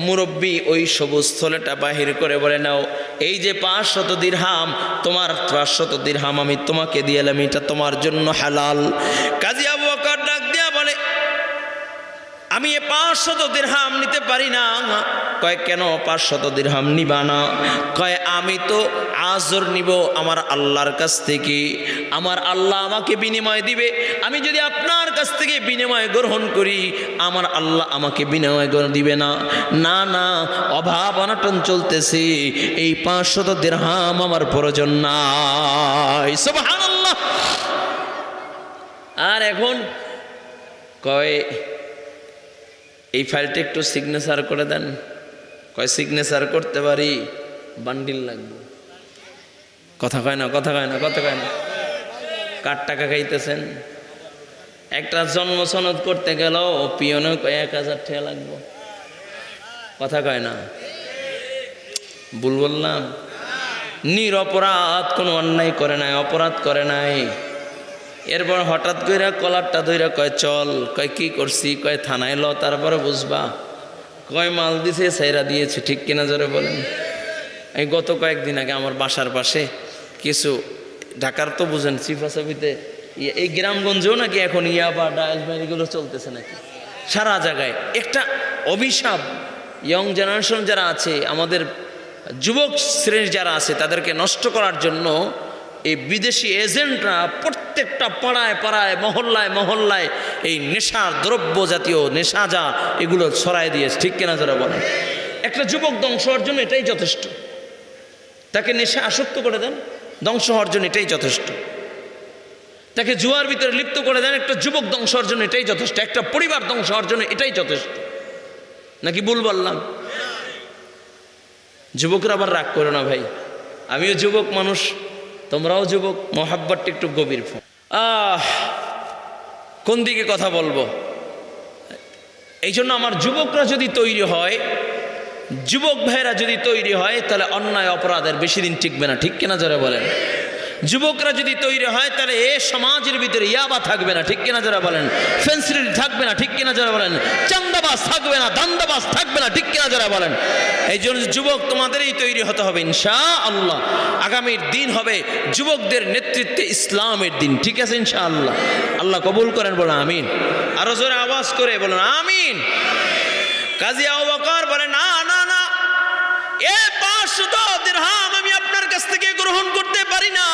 মুরব্বী ওই সবুজ থলেটা বাহির করে বলে, নাও এই যে 500 দিরহাম, তোমার 500 দিরহাম আমি তোমাকে দিয়ে এলাম, এটা তোমার জন্য হালাল। কাজী আবু বকর ডাক দিয়া বলে, আমি এ 500 দিরহাম নিতে পারি না। কয় কেন 500 দিরহাম নিবা না? কয় আমি তো আজর নিব আমার আল্লাহর কাছ থেকে, আমার আল্লাহ আমাকে বিনিময় দিবে। আমি যদি আপনার কাছ থেকে বিনিময় গ্রহণ করি, আমার আল্লাহ আমাকে বিনিময় দিবে না। না না, অভাব অনটন চলতেছে, এই 500 দিরহাম আমার প্রয়োজন নাই। সুবহানাল্লাহ। আর এখন কয় এই ফাইলটা একটু সিগনেচার করে দেন। কয় সিগনেচার করতে পারি, বান্ডিল লাগবে। কথা কয় না, কথা কয় না, কথা কয় না। কার টাকা খাইতেছেন? একটা জন্ম সনদ করতে গেল পিয়নে 1000 টাকা লাগবে। কথা কয় না, ভুল বললাম? নিরপরাধ, কোনো অন্যায় করে নাই, অপরাধ করে নাই। এরপর হঠাৎ করে কলারটা ধইরা কয় চল। কয় কি করছি? কয় থানায় ল, তারপরে বুঝবা। কয় মাল দিছে, সাইরা দিয়েছে, ঠিক কিনা জোরে বলেন। এই গত কয়েকদিন আগে আমার বাসার পাশে কিছু ঢাকার তো বুঝেন চিফাচাপিতে এই গ্রামগঞ্জেও নাকি এখন ইয়াবা ডায়াল এগুলো চলতেছে নাকি সারা জায়গায়। একটা অভিশাপ। ইয়ং জেনারেশন যারা আছে, আমাদের যুবক শ্রেণী যারা আছে, তাদেরকে নষ্ট করার জন্য এই বিদেশি এজেন্টরা প্রত্যেকটা পাড়ায় পাড়ায়, মহল্লায় মহল্লায় এই নেশার দ্রব্য জাতীয় নেশা যা এগুলো ছড়ায় দিয়েছে, ঠিক কিনা যারা বলেন। একটা যুবক ধ্বংস হওয়ার জন্য এটাই যথেষ্ট। তাকে নেশা আসক্ত করে দেন, ধ্বংস হওয়ার জন্য এটাই যথেষ্ট। তাকে জুয়ার ভিতরে লিপ্ত করে দেন, একটা যুবক ধ্বংস হওয়ার জন্য এটাই যথেষ্ট। একটা পরিবার ধ্বংস হওয়ার জন্য এটাই যথেষ্ট। নাকি ভুল বললাম? যুবকরা আবার রাগ করো না ভাই, আমিও যুবক মানুষ, তোমরাও যুবক, মহাব্বতটা একটু গভীর। কোন দিকে কথা বলবো? এই জন্য আমার যুবকরা যদি তৈরি হয়, যুবক ভাইরা যদি তৈরি হয়, তাহলে অন্যায় অপরাধের বেশি দিন টিকবে না, ঠিক কিনা যারা বলেন। যুবকরা যদি তৈরি হয়, তাহলে এ সমাজের ভিতরে ইয়াবা থাকবে না, ঠিক কিনা যারা বলেন। ফেন্সিডিল থাকবে না, ঠিক কিনা যারা বলেন। চান্দাবাজ থাকবে না, দান্দাবাজ থাকবে না, ঠিক কিনা যারা বলেন। এই জন্য যুবক তোমাদেরই তৈরি হতে হবে ইনশাআল্লাহ। আগামীর দিন হবে যুবকদের নেতৃত্বে ইসলামের দিন, ঠিক আছে ইনশাআল্লাহ। আল্লাহ কবুল করেন, বলেন আমিন। আরো জোরে আওয়াজ করে বলেন আমিন। কাজী আবু বকর বলে, না না না, এ 500 দিরহাম আমি আপনার কাছ থেকে গ্রহণ করতে পারি না।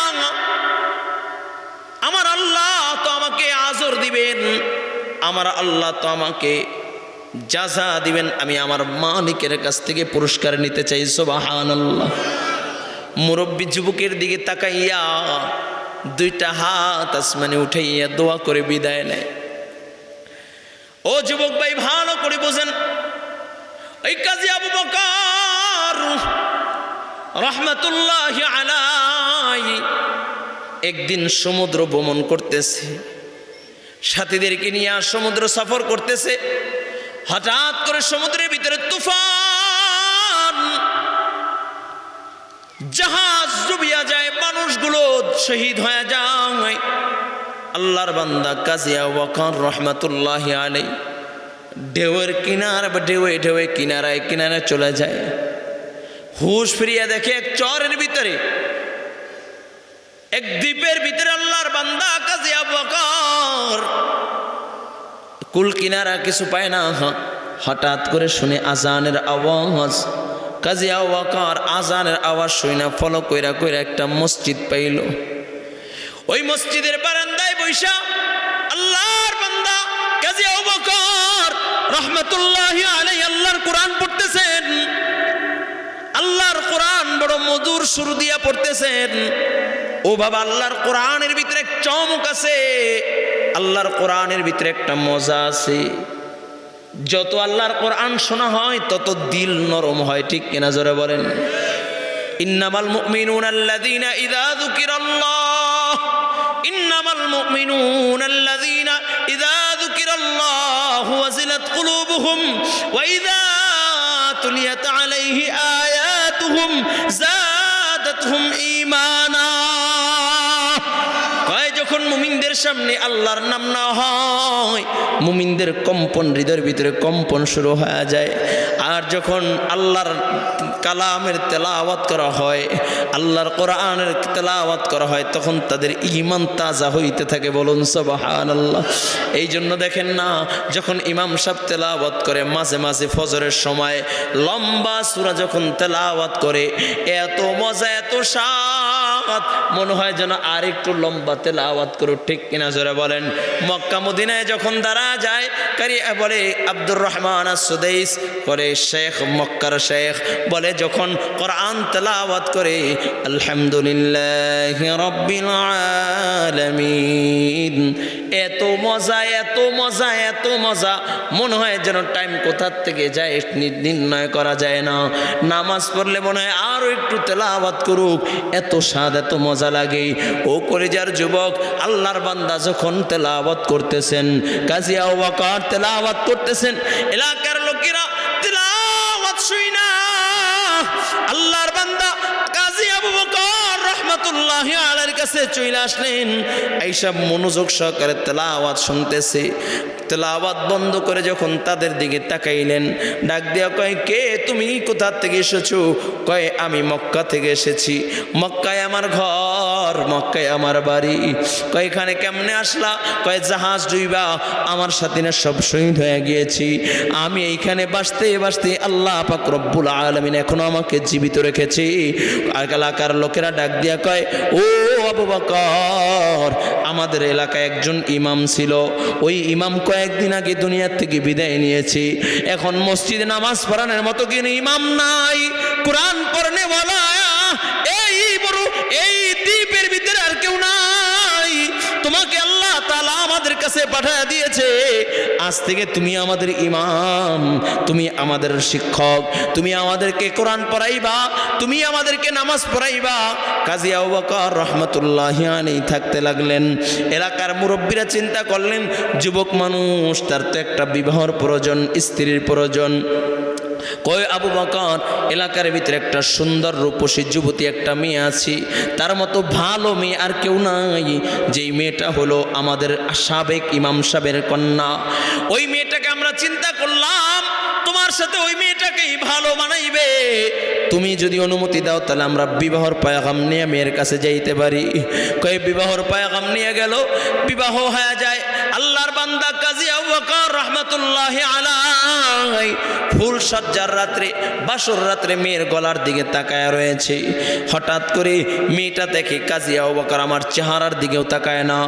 আমার আল্লাহ তো আমাকে আজর দিবেন, আমার আল্লাহ তো আমাকে জাযা দিবেন। আমি আমার মালিকের কাছ থেকে পুরস্কার নিতে চাই। সুবহানাল্লাহ। মুরব্বী যুবকের দিকে তাকাইয়া 2টা হাত আসমানে উঠাইয়া দোয়া করে বিদায় নেয়। ও যুবক ভাই, ভালো করে বোঝেন, এই কাজী আবু বকর রাহমাতুল্লাহি আলাইহি একদিন সমুদ্র ভ্রমণ করতেছে, সাথীদেরকে নিয়ে সমুদ্র সফর করতেছে। হঠাৎ করে সমুদ্রের ভিতরে তুফান, জাহাজ ডুবিয়া যায়, মানুষগুলো শহীদ হয়ে যায়। আল্লাহর বান্দা কাজী আবু বকর রাহমাতুল্লাহি আলাইহি ঢেউয়ের কিনার বা ঢেউয়ে ঢেউয়ে কিনারায় কিনারায় চলে যায়। হুশ ফিরিয়া দেখে এক চরের ভিতরে, এক দ্বীপের ভিতরে আল্লাহর বান্দা কাজী আবু বকর কুল কিনারা কিছু পায় না। হঠাৎ করে শুনে আজানের আওয়াজ। কাজী আবু বকর আজানের আওয়াজ শুনে না ফলো কইরা কইরা একটা মসজিদ পাইল। ওই মসজিদের বারান্দায় বৈশা আল্লাহর বান্দা কাজী আবু বকর রাহমাতুল্লাহি আলাইহি আল্লাহর কোরআন পড়তেছেন। আল্লাহর কোরআন বড় মধুর সুর দিয়া পড়তেছেন। ও বাবা, আল্লাহর কোরআনের ভিতরে এক চমক আছে, আল্লাহর কোরআনের ভিতরে একটা মজা আছে। যত আল্লাহর কোরআন শোনা হয় তত দিল নরম হয়, ঠিক কিনা জোরে বলেন। ইন্নামাল মুমিনুনা আল্লাযীনা ইযা যুকিরাল্লাহ, ইন্নামাল মুমিনুনা আল্লাযীনা ইযা যুকিরাল্লাহু ওয়াজিলাত কুলুবুহুম ওয়া ইযা তুলিয়াত আলাইহি আয়াতুহুম জাদাতহুম ঈমানা। যখন মুমিনদের সামনে আল্লাহর নাম না হয়, মুমিনদের কম্পন, হৃদয়ের ভিতরে কম্পন শুরু হয়ে যায়। আর যখন আল্লাহর কালামের তেলাওয়াত করা হয়, আল্লাহর কোরআনের তেলাওয়াত করা হয়, তখন তাদের ঈমান তাজা হইতে থাকে। বলুন সুবহানাল্লাহ। এই জন্য দেখেন না, যখন ইমাম সাহেব তেলাওয়াত করে, মাঝে মাঝে ফজরের সময় লম্বা সূরা যখন তেলাওয়াত করে, এত মজা, এত স্বাদ, মনে হয় যেন আর একটু লম্বা তেলাওয়াত করুক। ঠিক কিনা জোরে বলেন। মক্কা মদিনায় যখন দাঁড়া যায়, বলে আব্দুর রহমান আস-সুদাইস করে, শেখ, মক্কার শেখ বলে, যখন কোরআন তেলাওয়াত করে, আলহামদুলিল্লাহি রাব্বিল আলামিন, এত মজা, এত মজা, এত মজা, মনে হয় যেন টাইম কোথার থেকে যায় নির্ণয় করা যায় না। নামাজ পড়লে মনে হয় আরো একটু তেলাওয়াত করুক, এত স্বাদ, এত মজা লাগে। ও কলিজার যুবক, আল্লাহর বান্দা যখন তেলাওয়াত করতেছেন, কাজী আবু বকর তেলাওয়াত করতেছেন, এলাকার লোকেরা তেলাওয়াত শুই না, আল্লাহর বান্দা কাজী আবু বকর রাহমাতুল্লাহি আলাইহির কাছে চলে আসলেন, এইসব মনোযোগ সহকারে তেলাওয়াত শুনতেছে। তেলাওয়াত বন্ধ করে যখন তাদের দিকে তাকাইলেন, ডাক দিয়া কয়, কে তুমি, কোথা থেকে এসেছো? কয়, আমি মক্কা থেকে এসেছি, মক্কায় আমার ঘর, মক্কায় আমার বাড়ি। কয়, এখানে কেমনে আসলা? কয়, জাহাজ ডুইবা আমার সাথে না সব শহীদ হয়ে গিয়েছি, আমি এইখানে বাঁচতে বাঁচতে আল্লাহ পাক রব্বুল আলামিন এখনো আমাকে জীবিত রেখেছি। আর এলাকার লোকেরা ডাক দিয়া কয়, ও আবু বকর, আমাদের এলাকায় একজন ইমাম ছিল, ওই ইমাম কয়েকদিন আগে দুনিয়ার থেকে বিদায় নিয়েছি, এখন মসজিদে নামাজ পড়ানোর মতো কি ইমাম নাই, কোরআন পড়নে ওয়ালা এই বড় এই দ্বীপের ভিতরে আর কেউ নাই, তোমাকে আল্লাহ তাআলা আমাদের কাছে পাঠিয়ে দিয়েছে, আজ থেকে তুমি আমাদের ইমাম, তুমি আমাদের শিক্ষক, তুমি আমাদেরকে কোরআন পড়াইবা, তুমি আমাদেরকে নামাজ পড়াইবা। কাজী আবু বকর রাহমাতুল্লাহি আলাইহি থাকতে লাগলেন। এলাকার মুরব্বীরা চিন্তা করলেন, যুবক মানুষ, তার তো একটা বিবাহর প্রয়োজন, স্ত্রীর প্রয়োজন। কয়, আবু বকর, এলাকার ভিতরে একটা সুন্দর রূপসী যুবতী একটা মেয়ে আছে, তার মতো ভালো মেয়ে আর কেউ নাই, যেই মেয়েটা হলো আমাদের সাবেক ইমাম সাহেবের কন্যা। ওই মেয়েটাকে আমরা চিন্তা করলাম, তোমার সাথে ওই মেয়েটাকেই ভালো মানাইবে, তুমি যদি অনুমতি দাও তাহলে আমরা বিবাহর পয়গাম নিয়ে মেয়ের কাছে যাইতে পারি। কয়, বিবাহর পয়গাম নিয়ে গেল, বিবাহ হয়ে যায়। আল্লাহর বান্দা কাজী আবু বকর রাহমাতুল্লাহি আলাইহি ফুল সজ্জার রাত্রে, বাসর রাত্রে মেয়ের গলার দিকে তাকায় রয়েছে। হঠাৎ করে মেয়েটা দেখে কাজী আবু বকর আমার চেহারার দিকেও তাকায় না,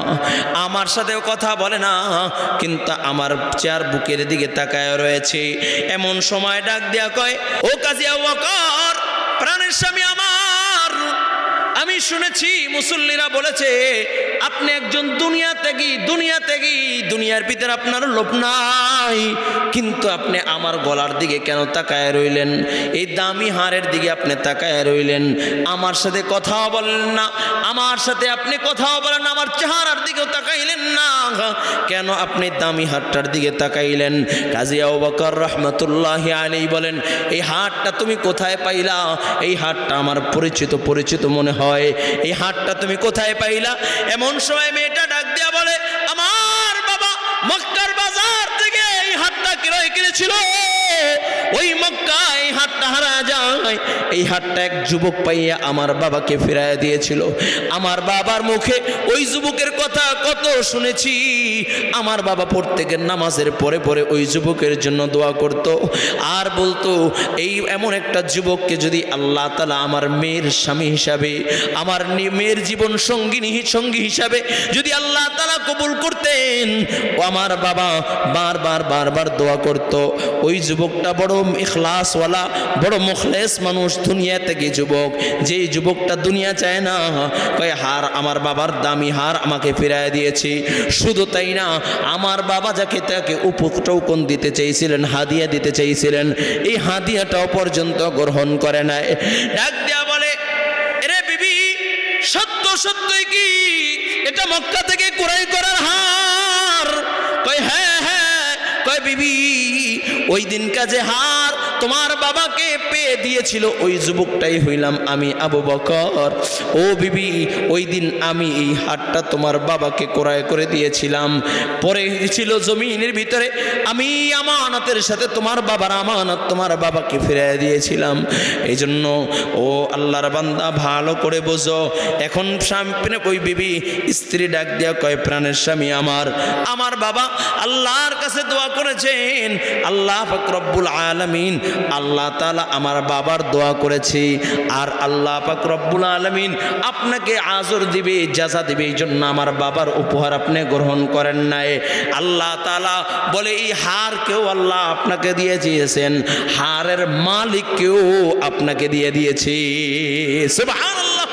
আমার সাথেও কথা বলে না, কিন্তু আমার চেয়ার বুকের দিকে তাকায় রয়েছে। এমন সময় ডাক দিয়া কয়, ও কাজী আবু বকর, প্রাণের স্বামী আমার, আমি শুনেছি মুসল্লিরা বলেছে আপনি একজন দুনিয়া ত্যাগী, দুনিয়ার ভিতরে আপনার লোভ নাই, কিন্তু আপনি আমার গলার দিকে কেন তাকায় রইলেন? এই দামি হারের দিকে আপনি তাকায় রইলেন, আমার সাথে কথাও বললেন না, আমার সাথে আপনি কথাও বলেন, আমার চেহারার দিকেও তাকাইলেন না, কেন আপনি দামি হারটার দিকে তাকাইলেন? কাজী আবু বকর রাহমাতুল্লাহি আলাইহি বলেন, এই হারটা তুমি কোথায় পাইলা? এই হারটা আমার পরিচিত মনে হয়, এই হারটা তুমি কোথায় পাইলা? এমন সময় মেয়েটা ডাক দিয়া বলে, আমার বাবা মক্কার বাজার থেকে এই হারটা ক্রয় করেছিল, ওই মক্কায় এই হারটা হারা যায়, এই হারটা এক যুবক পাইয়া আমার বাবাকে ফিরাইয়া দিয়েছিল। আমার বাবার মুখে ওই যুবকের কথা কত শুনেছি, আমার বাবা প্রত্যেকের নামাজের পরে পরে ওই যুবকের জন্য দোয়া করত, আর বলতো, এই এমন একটা যুবককে যদি আল্লাহ তাআলা আমার মেয়ের স্বামী হিসাবে, আমার মেয়ের জীবন সঙ্গী হিসাবে যদি আল্লাহ তাআলা কবুল করতেন, ও আমার বাবা বারবার দোয়া করত। ওই যুবকটা বড় ইখলাসওয়ালা, বড় মুখলেস মানুষ, দুনিয়া থেকে যুবক, যেই যুবকটা দুনিয়া চায় না। কয়, হার, আমার বাবার দামি হার আমাকে ফিরায় দিয়েছি। শুধু তাই না, আমার বাবা যাকে তাকে উপটৌকন দিতে চেয়েছিলেন, হাদিয়া দিতে চেয়েছিলেন, এই হাদিয়াটাও পর্যন্ত গ্রহণ করে নাই। ডাক দেয়া বলে, এরে বিবি, সত্যই কি এটা মক্কা থেকে ক্রয় করার হার? কয়, হ্যাঁ। কয়, বিবি, ওই দিন কাজে হার তোমার বাবাকে পেয়ে দিয়েছিল ওই যুবকটাই হইলাম আমি আবু বকর। ও বিবি, ওই দিন আমি এই হাটটা তোমার বাবাকে ক্রয় করে দিয়েছিলাম, পরে ছিল জমিনের ভিতরে, আমি আমানতের সাথে তোমার বাবার আমানত তোমার বাবাকে ফিরিয়ে দিয়েছিলাম। এই জন্য ও আল্লাহর বান্দা ভালো করে বোঝো। এখন স্বামী ওই বিবি স্ত্রী ডাক দিয়া কয়, প্রাণের স্বামী আমার বাবা আল্লাহর কাছে দোয়া করেছেন, আল্লাহ পাক রব্বুল আলামিন আল্লাহ তাআলা আমার বাবার দোয়া করেছে, আর আল্লাহ পাক রব্বুল আলামিন আপনাকে আজর দিবে, জাযা দিবে, এই জন্য আমার বাবার উপহার আপনি গ্রহণ করেন নাই। আল্লাহ তাআলা বলে এই হারকেও আল্লাহ আপনাকে দিয়ে দিয়েছেন, হারের মালিককেও আপনাকে দিয়ে দিয়েছে। সুবহানাল্লাহ।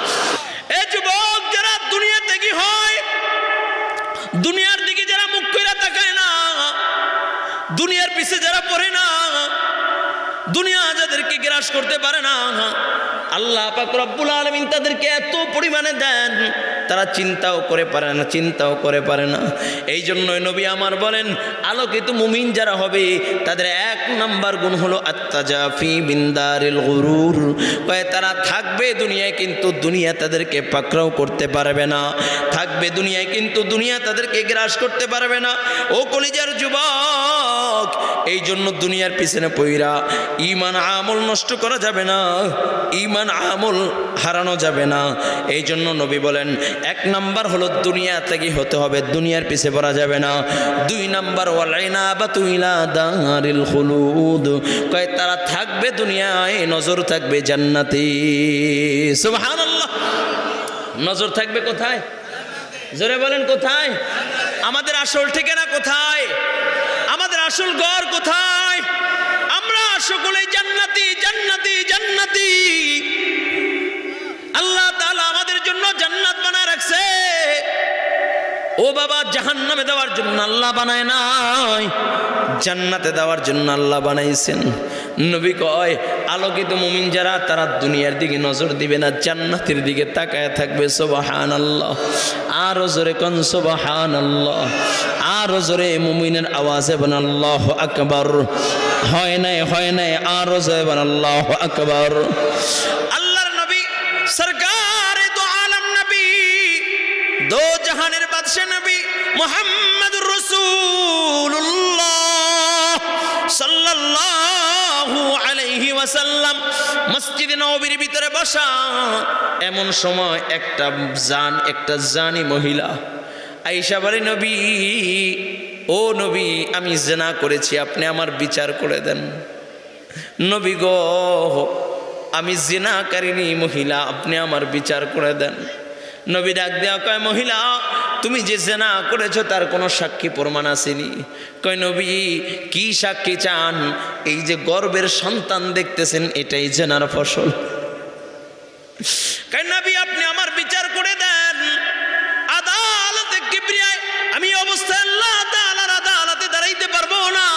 এই যুবক যারা দুনিয়াতে কি হয়, দুনিয়ার দিকে যারা মুখ কইরা তাকায় না, দুনিয়ার পিছে যারা পড়ে না, দুনিয়া যাদেরকে গ্রাস করতে পারে না, আল্লাহ পাক রব্বুল আলামিন তাদেরকে এত পরিমাণে দেন তারা চিন্তাও করে পারে না। এই জন্যই নবী আমার বলেন, আলোকিত মুমিন যারা হবে তাদের এক নাম্বার গুণ হলো আত্তাজাফি বিনদারিল গুরুর। কয় তারা থাকবে দুনিয়ায় কিন্তু দুনিয়া তাদেরকে পাকড়াও করতে পারবে না, থাকবে দুনিয়ায় কিন্তু দুনিয়া তাদেরকে গ্রাস করতে পারবে না। ও কলিজার যুবক, এই জন্য দুনিয়ার পিছনে পইরা ঈমান আমল নষ্ট করা যাবে না, ঈমান আমল হারানো যাবে না। এই জন্য নবী বলেন এক নাম্বার হলো দুনিয়া থেকে হতে হবে, দুনিয়ার পিছে পড়া যাবে না। দুই নাম্বার ওয়াল ইনাবাতু ইলা দারিল খুলুদ। কয় তারা থাকবে দুনিয়ায়, নজর থাকবে জান্নাতে। সুবহানাল্লাহ। নজর থাকবে কোথায়? জোরে বলেন কোথায়? আমাদের আসল ঠিকানা কোথায়? আমাদের আসল ঘর কোথায়? আমরা সকলে জান্নাতি জান্নাতি জান্নাতি। আল্লাহ তাআলা আমাদের জন্য জান্নাত বানায় রাখছে। ও বাবা, জাহান্নামে দেওয়ার জন্য আল্লাহ বানায় নাই, জান্নাতে দেওয়ার জন্য আল্লাহ বানাইছেন। নবী কয় আলোকিত মুমিন যারা তারা দুনিয়ার দিকে নজর দিবে না, জান্নাতের দিকে তাকায় থাকবে। সুবহানাল্লাহ। আরো জোরে কোন সুবহানাল্লাহ। আরো জোরে মুমিনের আওয়াজে বলেন আল্লাহু আকবার। হয় নাই আরো জোরে বলেন আল্লাহু আকবার। আল্লাহর নবী সরকারে দো আলম নবী, দো জাহানের বাদশা নবী মুহাম্মদুর রাসূলুল্লাহ সাল্লাল্লাহু আলাইহি ওয়াসাল্লাম মসজিদে নববীর ভিতরে বসা। এমন সময় একটা জানি মহিলা আয়েশা বলে, নবী, ও নবী, আমি জিনা করেছি, আপনি আমার বিচার করে দেন। নবী গো, আমি জিনাকারিনী মহিলা, আপনি আমার বিচার করে দেন। নবী ডাক দেয়া কয়, মহিলা, তুমি যে জিনা করেছো তার কোনো সাক্ষী প্রমাণ আসেনি? কয়, নবী, কি সাক্ষী চান? এই যে গর্ভের সন্তান দেখতেছেন এটাই জিনার ফসল। কয়, নবী, আপনি আমার বিচার করে দেন। আদালতে কিবরিয়ায় আমি অবস্থায় আল্লাহ তাআলার আদালতে দাঁড়াইতে পারবো না,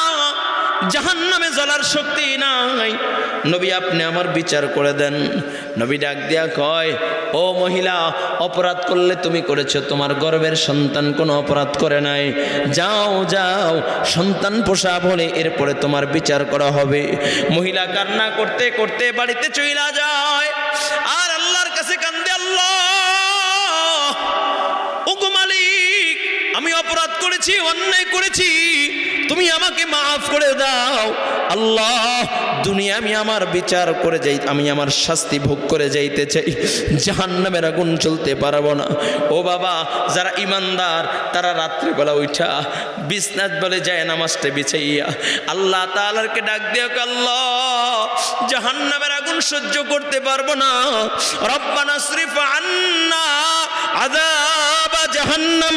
জাহান্নামে জ্বলার শক্তি নাই। নবী, আপনি আমার বিচার করে দেন। নবী ডাক দিয়া কয়, ও মহিলা, অপরাধ করলে তুমি করেছো, তোমার গর্ভের সন্তান কোনো অপরাধ করে নাই। যাও যাও, সন্তান পোষা বলে এরপরে তোমার বিচার করা হবে। মহিলা কান্না করতে করতে বাড়িতে চইলা যায় আর আল্লাহর কাছে কান্দে, আল্লাহ, ওগো মালিক, আমি অপরাধ করেছি, অন্যায় করেছি, তুমি আমাকে মাফ করে দাও। আল্লাহ, দুনিয়া আমি আমার বিচার করে যাই, আমি আমার শাস্তি ভোগ করে যাইতে চাই, জাহান্নামের আগুন চলতে পারবো না। ও বাবা, যারা ইমানদার তারা রাত্রিবেলা উঠা বিছনাত বলে যায় নামাজটা বিছাইয়া আল্লাহ তাআলাকে ডাক দিও, আল্লাহ, জাহান্নামের আগুন সহ্য করতে পারবো না, রব্বানা সরিফ আন্না আযাব জাহান্নাম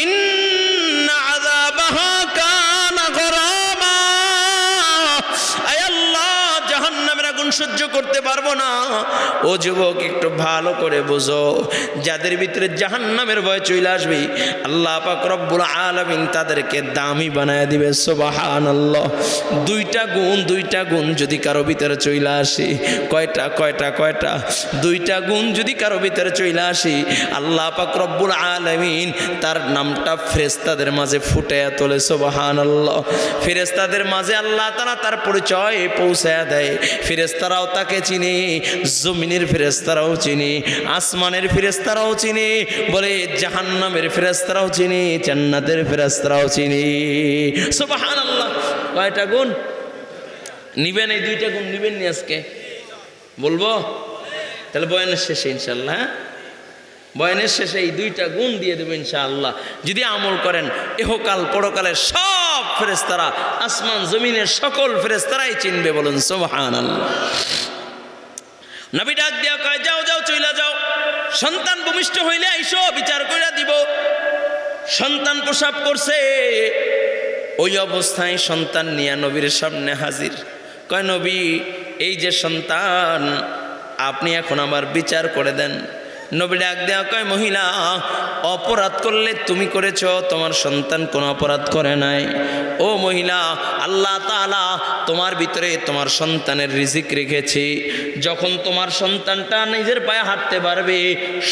ইন্না আযাবাহা কানা গরামা। আয় আল্লাহ, জাহান্নামের আগুন সহ্য করতে পারবো না। ও যুবক, একটু ভালো করে বুঝো, যাদের ভিতরে জাহান্নামের ভয় চলে আসবে আল্লাহ পাক রব্বুল আলামিন তাদেরকে দামি বানায় দিবে। সুবহানাল্লাহ। দুইটা গুণ যদি কারো ভিতরে চলে আসে, কয়টা দুইটা গুণ যদি কারো ভিতরে চলে আসে, আল্লাহ পাক রব্বুল আলামিন তার নামটা ফেরেশতাদের মাঝে ফুটায়া তোলে। সুবহানাল্লাহ। ফেরেশতাদের মাঝে আল্লাহ তাআলা তার পরিচয় পৌঁছায়া দেয়। ফেরেশতারাও তাকে চিনে, জমিনের ফেরেশতারাও চিনে, আসমানের ফেরেশতারাও চিনে, বলে জাহান্নামের ফেরেশতারাও চিনে, জান্নাতের ফেরেশতারাও চিনে। সুবহানাল্লাহ। কয়টা গুণ নিবেন? এই দুইটা গুণ নিবেন নি আজকে? বলবো তাহলে বয়ানের শেষে ইনশাআল্লাহ। বয়ানের শেষে এই দুইটা গুণ দিয়ে দেবো ইনশাআল্লাহ। যদি আমল করেন ইহকাল পরকালের সব ফেরেশতারা, আসমান জমিনের সকল ফেরেশতারাই চিনবে। বলুন সুবহানাল্লাহ। নবী ডাক দিয়া কয়, যাও যাও চইলা যাও, সন্তান ভূমিষ্ঠ হইলে আইসো, বিচার কইরা দিব। সন্তান প্রসব করছে, ওই অবস্থায় সন্তান নিয়ে নবীর সামনে হাজির। কয়, নবী এই যে সন্তান, আপনি এখন আমার বিচার করে দেন। নবী ডাক দেয়া কয়, মহিলা, অপরাধ করলে তুমি করেছো, তোমার সন্তান কোনো অপরাধ করে নাই। ও মহিলা, আল্লাহ তাআলা তোমার ভিতরে তোমার সন্তানের রিজিক রেখেছে। যখন তোমার সন্তানটা নিজের পায়ে হাঁটতে পারবে,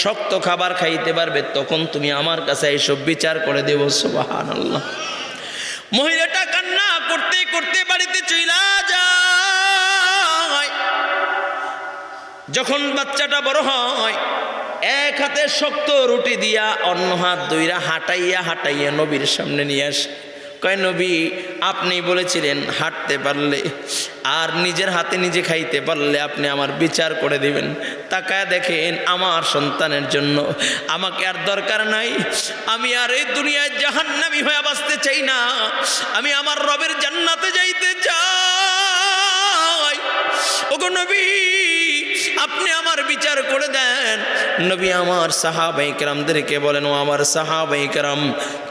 শক্ত খাবার খাইতে পারবে, তখন তুমি আমার কাছে এইসব বিচার করে দেব। সুবহানাল্লাহ। মহিলাটা কান্না করতে করতে বাড়িতে চইলা যায়। যখন বাচ্চাটা বড় হয়, এক হাতে শক্ত রুটি দিয়া অন্য হাত দুইরা হাঁটাইয়া নবীর সামনে নিয়ে আসে। কয়, নবী আপনি বলেছিলেন হাঁটতে পারলে আর নিজের হাতে নিজে খাইতে পারলে আপনি আমার বিচার করে দিবেন। তাকায় দেখেন, আমার সন্তানের জন্য আমাকে আর দরকার নাই। আমি আর এই দুনিয়ায় জাহান্নামী হয়ে বাঁচতে চাই না, আমি আমার রবের জান্নাতে যাইতে চাই। ওগো নবী, আপনি আমার বিচার করে দেন। নবী আমার সাহাবায়ে কেরামদেরকে বলেন, ও আমার সাহাবায়ে কেরাম,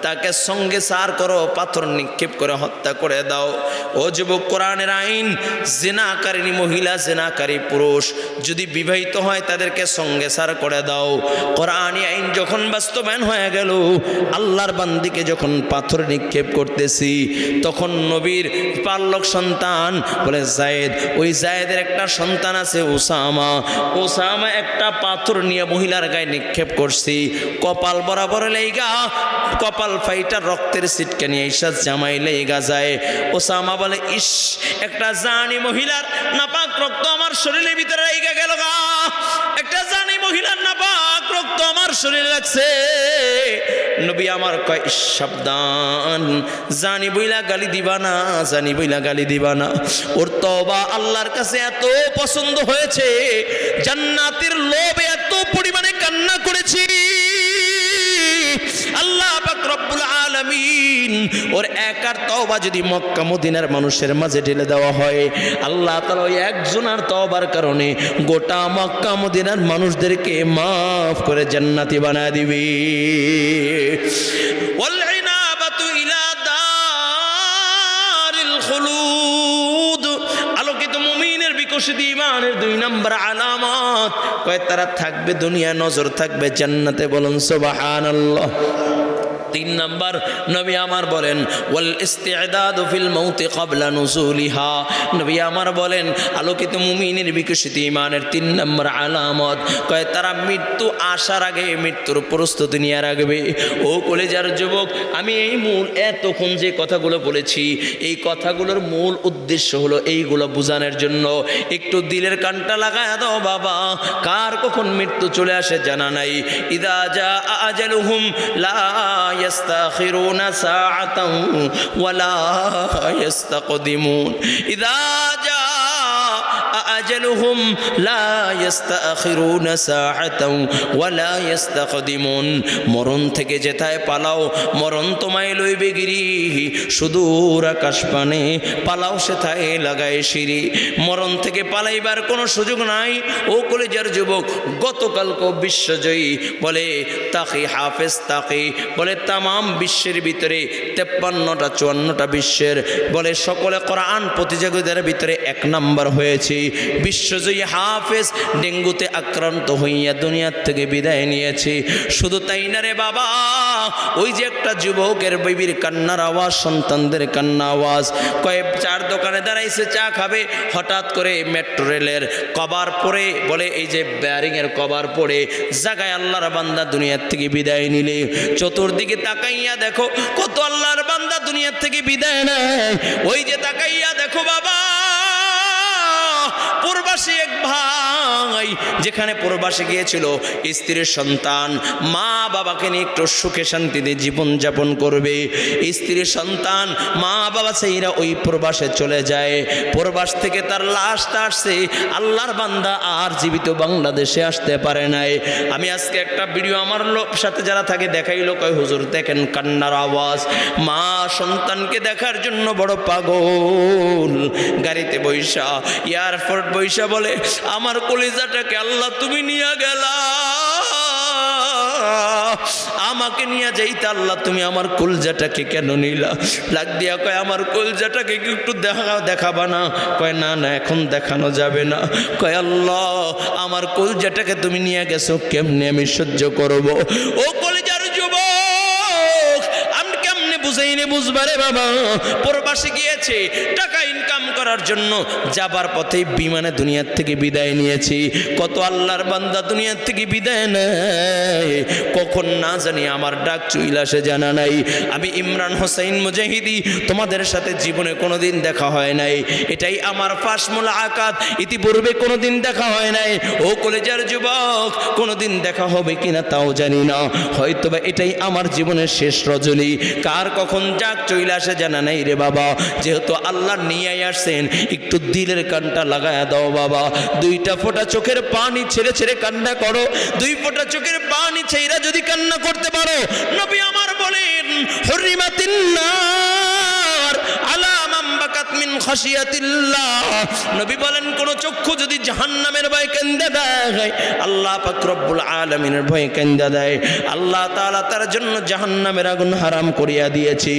তাকে সঙ্গে সার করো, পাথর নিক্ষেপ করে হত্যা করে দাও। ও যুবক, কোরআনের আইন, জিনাকারী মহিলা, জিনাকারী পুরুষ যদি বিবাহিত হয় তাদেরকে সঙ্গে সার করে দাও। কোরআনী আইন যখন বাস্তবায়ন হয়ে গেল, আল্লাহর বান্দিকে যখন পাথর নিক্ষেপ করতেছি, তখন নবীর পালক সন্তান বলে যায়েদ, ওই যায়েদের একটা সন্তান আছে উসামা। ওসামা একটা পাথর নিয়ে মহিলার গায়ে নিক্ষেপ করছি, কপাল বরাবর লেগা, কপাল ফাইটা রক্তের ছিটকে নিয়ে ঈশা জামাই লেগা যায়। ওসামা বলে, ইস, একটা জানি মহিলার নাপাক রক্ত আমার শরীরের ভিতরে লেগে গেল গা, একটা জানি মহিলার নাপাক রক্ত আমার শরীরে লাগছে। নবী আমার কয়, সাবধান, জানি বইলা গালি দিবা না, জানি বইলা গালি দিবা না। ওর তওবা আল্লাহর কাছে এত পছন্দ হয়েছে, জান্নাতের লোভে এত পরিমাণে কান্না করেছি, আল্লাহ পাক রব্বুল আলামিন ওর একার তওবা যদি মক্কা মদিনার মানুষের মাঝে ঢেলে দেওয়া হয়, আল্লাহ তাআলা ওই একজনের তওবার কারণে গোটা মক্কা মদিনার মানুষদেরকে মাফ করে জান্নাতি বানায় দিবে। ওয়াল ইনাবাতু ইলা দারিল খুলুদ, আলোকিত মুমিনের বিকশিত ঈমানের 2 নম্বর আলামত, কয় তারা থাকবে দুনিয়া, নজর থাকবে জান্নাতে। বলুন সুবহানাল্লাহ। 3 নম্বর নবী আমার বলেন, ওয়াল ইস্তি'দাদু ফিল মাউতি ক্বাবলা নুজুলিহা। নবী আমার বলেন, আলোকিত মুমিনের বিকশিত ঈমানের 3 নম্বর আলামত, কয় তারা মৃত্যু আসার আগে মৃত্যুর প্রস্তুতি নিয়ে রাখবে। ও কলেজার যুবক, আমি এই মূল এতক্ষণ যে কথাগুলো বলেছি, এই কথাগুলোর মূল উদ্দেশ্য হলো এইগুলো বোঝানোর জন্য। একটু দিলের কানটা লাগায় দাও বাবা, কার কখন মৃত্যু চলে আসে জানা নাই। ইদা জা আজালুহুম লা يستأخرون ساعة ولا يستقدمون إذا جاء أجلهم لا يستأخرون ساعة ولا يستقدمون। মরণ থেকে যেথায় পালাও, মরণ তোমায় লইবে গিরি, সুদূর আকাশ পানে পালাও সেথায় লাগায় সিঁড়ি। মরণ থেকে পালাইবার কোনো সুযোগ নাই। ও কলেজার যুবক, গতকালকে বিশ্বজয়ী বলে তাকি হাফেজ তাকি বলে তামাম বিশ্বের ভিতরে 53টা 54টা বিশ্বের বলে সকলে কোরআন প্রতিযোগিতার ভিতরে 1 নম্বর হয়েছে। বিশ্বজয়ী হাফেজ ডেঙ্গুতে আক্রান্ত হইয়া দুনিয়ার থেকে বিদায় নিয়েছে। শুধু তাই না রে বাবা, ওই যে একটা যুবকের বেবির কান্নার আওয়াজ, সন্তানদের কান্না আওয়াজ, কয়েক চার দোকানে দাঁড়াইছে চা খাবে, হঠাৎ করে মেট্রো রেলের কভার পড়ে, বলে এই যে বেয়ারিংয়ের কভার পড়ে জায়গায় আল্লাহর বান্দা দুনিয়ার থেকে বিদায় নিলে। চতুর্দিকে তাকাইয়া দেখো কত আল্লাহর বান্দা দুনিয়ার থেকে বিদায় নেয়। ওই যে তাকাইয়া দেখো বাবা, প্রবাসী এক ভাই যেখানে প্রবাসে গিয়েছিল, স্ত্রীর সন্তান মা বাবাকে নিয়ে একটু সুখে শান্তিতে জীবন যাপন করবে, স্ত্রীর সন্তান মা বাবা সেইরা ওই প্রবাসে চলে যায়। প্রবাস থেকে তার লাশটা আসছে, আল্লাহর বান্দা আর জীবিত বাংলাদেশে আসতে পারে নাই। আমি আজকে একটা ভিডিও আমার সাথে যারা থাকে দেখাইলো, কয় হুজুর দেখেন কান্নার আওয়াজ, মা সন্তানকে দেখার জন্য বড় পাগল। গাড়িতে বৈশা, এয়ারপোর্ট বৈশা বলে আমার কলিজাটাকে আল্লাহ তুমি নিয়ে গেলা, আমাকে নিয়ে যাইতে আল্লাহ তুমি আমার কলজাটাকে কেন নিলা? লাগ দিয়া কয় আমার কলজাটাকে একটু দেখাবা না? কয় না না এখন দেখানো যাবে না। কয় আল্লাহ আমার কলজাটাকে তুমি নিয়ে গেছো, কেমনে আমি সহ্য করব? ও কলিজার যুবক, আমি কেমনে বুঝাইনি বুঝবারে বাবা, প্রবাসে গিয়েছে টাকা ইনকাম করার জন্য, যাবার পথে বিমানে দুনিয়ার থেকে বিদায় নিয়েছি। কত আল্লাহর বান্দা দুনিয়ার থেকে বিদায় নেয়, কখন না জানি আমার ডাক চুইলা সে জানা নাই। আমি ইমরান হোসেন মুজাহিদি, তোমাদের সাথে জীবনে কোনোদিন দেখা হয় নাই, এটাই আমার ফার্স্ট মুলাকাত, ইতিপূর্বে কোনোদিন দেখা হয় নাই। ও কলেজের যুবক, কোনোদিন দেখা হবে কিনা তাও জানি না, হয়তোবা এটাই আমার জীবনের শেষ রজনী। কার কখন ডাক চইলা সে জানা নাই রে বাবা। যেহেতু আল্লাহ নিয়ে আসছেন, একটু দিলের কানটা লাগায়া দাও বাবা। দুইটা ফোঁটা চোখের পানি ছেড়ে ছেড়ে কান্না করো, দুই ফোঁটা চোখের পানি ছেড়ে যদি কান্না করতে পারো, নবী আমার বলেন হুরিমাতিন নার আলা মান বাকাত মিন খাশিয়াতিল্লাহ। নবী বলেন কোন চক্ষু যদি জাহান্নামের ভয়ে কান্দা দেয়, আল্লাহ পাক রব্বুল আলামিনের ভয়ে কান্দা দেয়, আল্লাহ তাআলা তার জন্য জাহান্নামের আগুন হারাম করিয়া দিয়েছে।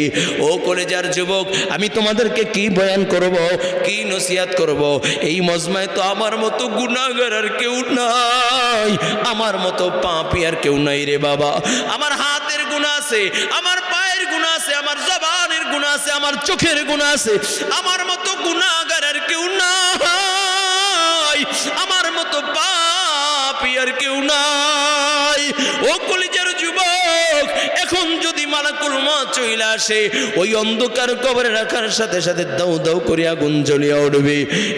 ও কলেজার যুবক, আমি তোমাদেরকে কি বয়ান করব, কি নসিহত করব? এই মজমায় তো আমার মতো গুনাহগার আর কেউ নাই, আমার মতো পাপী আর কেউ নাই রে বাবা। আমার হাতের গুনাহ আছে, আমার পায়ের গুনাহ আছে, আমার জবানের গুনাহ আছে, আমার চোখের গুনাহ আছে, আমার মতো গুনাহগার আর কেউ নাই, আমার মতো পাপী আর কেউ নাই। ও কলিজার যুবক, এখন যদি মালাকুল মউত চলে আসে, ওই অন্ধকার কবরে রাখার সাথে সাথে দাউ দাউ করে আগুন জ্বলিয়া উঠবে।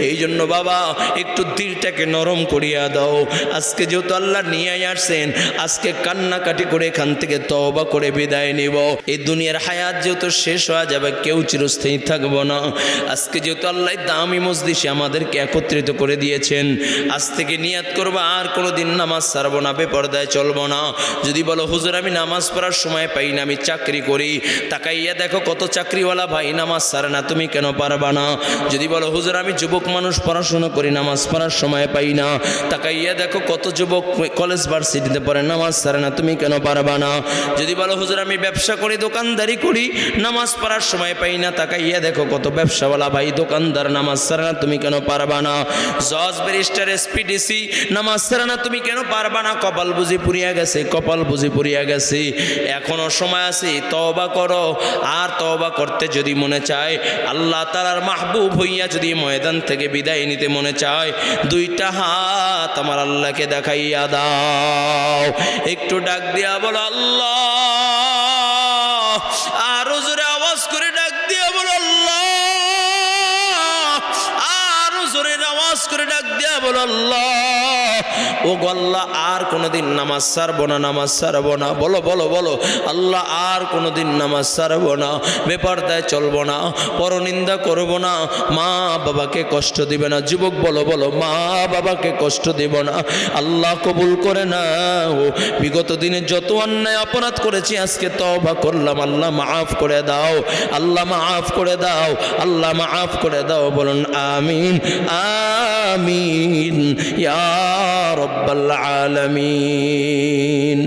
এই জন্য বাবা একটু দিলটাকে নরম করিয়া দাও। আজকে যেহেতু আল্লাহ নিয়ে আসছেন, আজকে কান্নাকাটি করে এখান থেকে তওবা করে বিদায় নিব। এই দুনিয়ার হায়াত যেহেতু শেষ হয়ে যাবে, কেউ চিরস্থায়ী থাকবো না। আজকে যেহেতু আল্লাহ দামি মজলিসে আমাদেরকে একত্রিত করে দিয়েছেন, আজ থেকে নিয়াত করবো আর কোনোদিন নামাজ ছাড়বো না, বেপরদায় চলবো না। যদি বলো হুজুর আমি নামাজ পড়ার সময় পাই না, আমি চাকরি করি, তাকাইয়া দেখো কত চাকরিওয়ালা ভাই নামাজ ছাড়ে না, তুমি কেন পারবা না? যদি বলো হুজুর আমি যুবক মানুষ, পড়াশোনা করি, নামাজ পড়ার সময় পাই না, তাকাইয়া দেখো কত যুবক কলেজ ভার্সিটিতে পড়ে, নামাজ ছাড়ে না, তুমি কেন পারবা না? যদি বলো হুজুর আমি ব্যবসা করি, দোকানদারি করি, নামাজ পড়ার সময় পাই না, তাকাইয়া দেখো কত ব্যবসাওয়ালা ভাই দোকানদার, নামাজ ছাড়ে না, তুমি কেন পারবা না? জজ ব্যারিস্টার এসপিডিসি নামাজ ছাড়ে না, তুমি কেন পারবা না? কপাল বুঝি পুরিয়া গেছে, কপাল বুঝি পুরিয়া গেছে। এখনো সময় আছে, তওবা করো। আর তওবা করতে যদি মনে চায়, আল্লাহ তাআলার মাহবুব হইয়া যদি ময়দান থেকে বিদায় নিতে মনে চায়, দুইটা হাত আমার আল্লাহকে দেখাইয়া দাও, একটু ডাক দিয়া বলো আল্লাহ, আর জোরে আওয়াজ করে ডাক দিয়া বলো আল্লাহ, আর জোরে আওয়াজ করে ডাক দিয়া বলো আল্লাহ। ও গো আল্লাহ, আর কোনোদিন নামাজ ছাড়বো না, নামাজ ছাড়বো না। বলো বলো বলো, আল্লাহ আর কোনোদিন নামাজ ছাড়বো না, বেপরদায় চলবো না, পরনিন্দা করবো না, মা বাবাকে কষ্ট দিবে না। যুবক বলো বলো, মা বাবাকে কষ্ট দিব না। আল্লাহ কবুল করে নাও। বিগত দিনে যত অন্যায় অপরাধ করেছি, আজকে তওবা করলাম, আল্লাহ মাফ করে দাও, আল্লাহ মাফ করে দাও, আল্লাহ মাফ করে দাও। বলুন আমিন আমিন ইয়া রব্বাল আলামিন।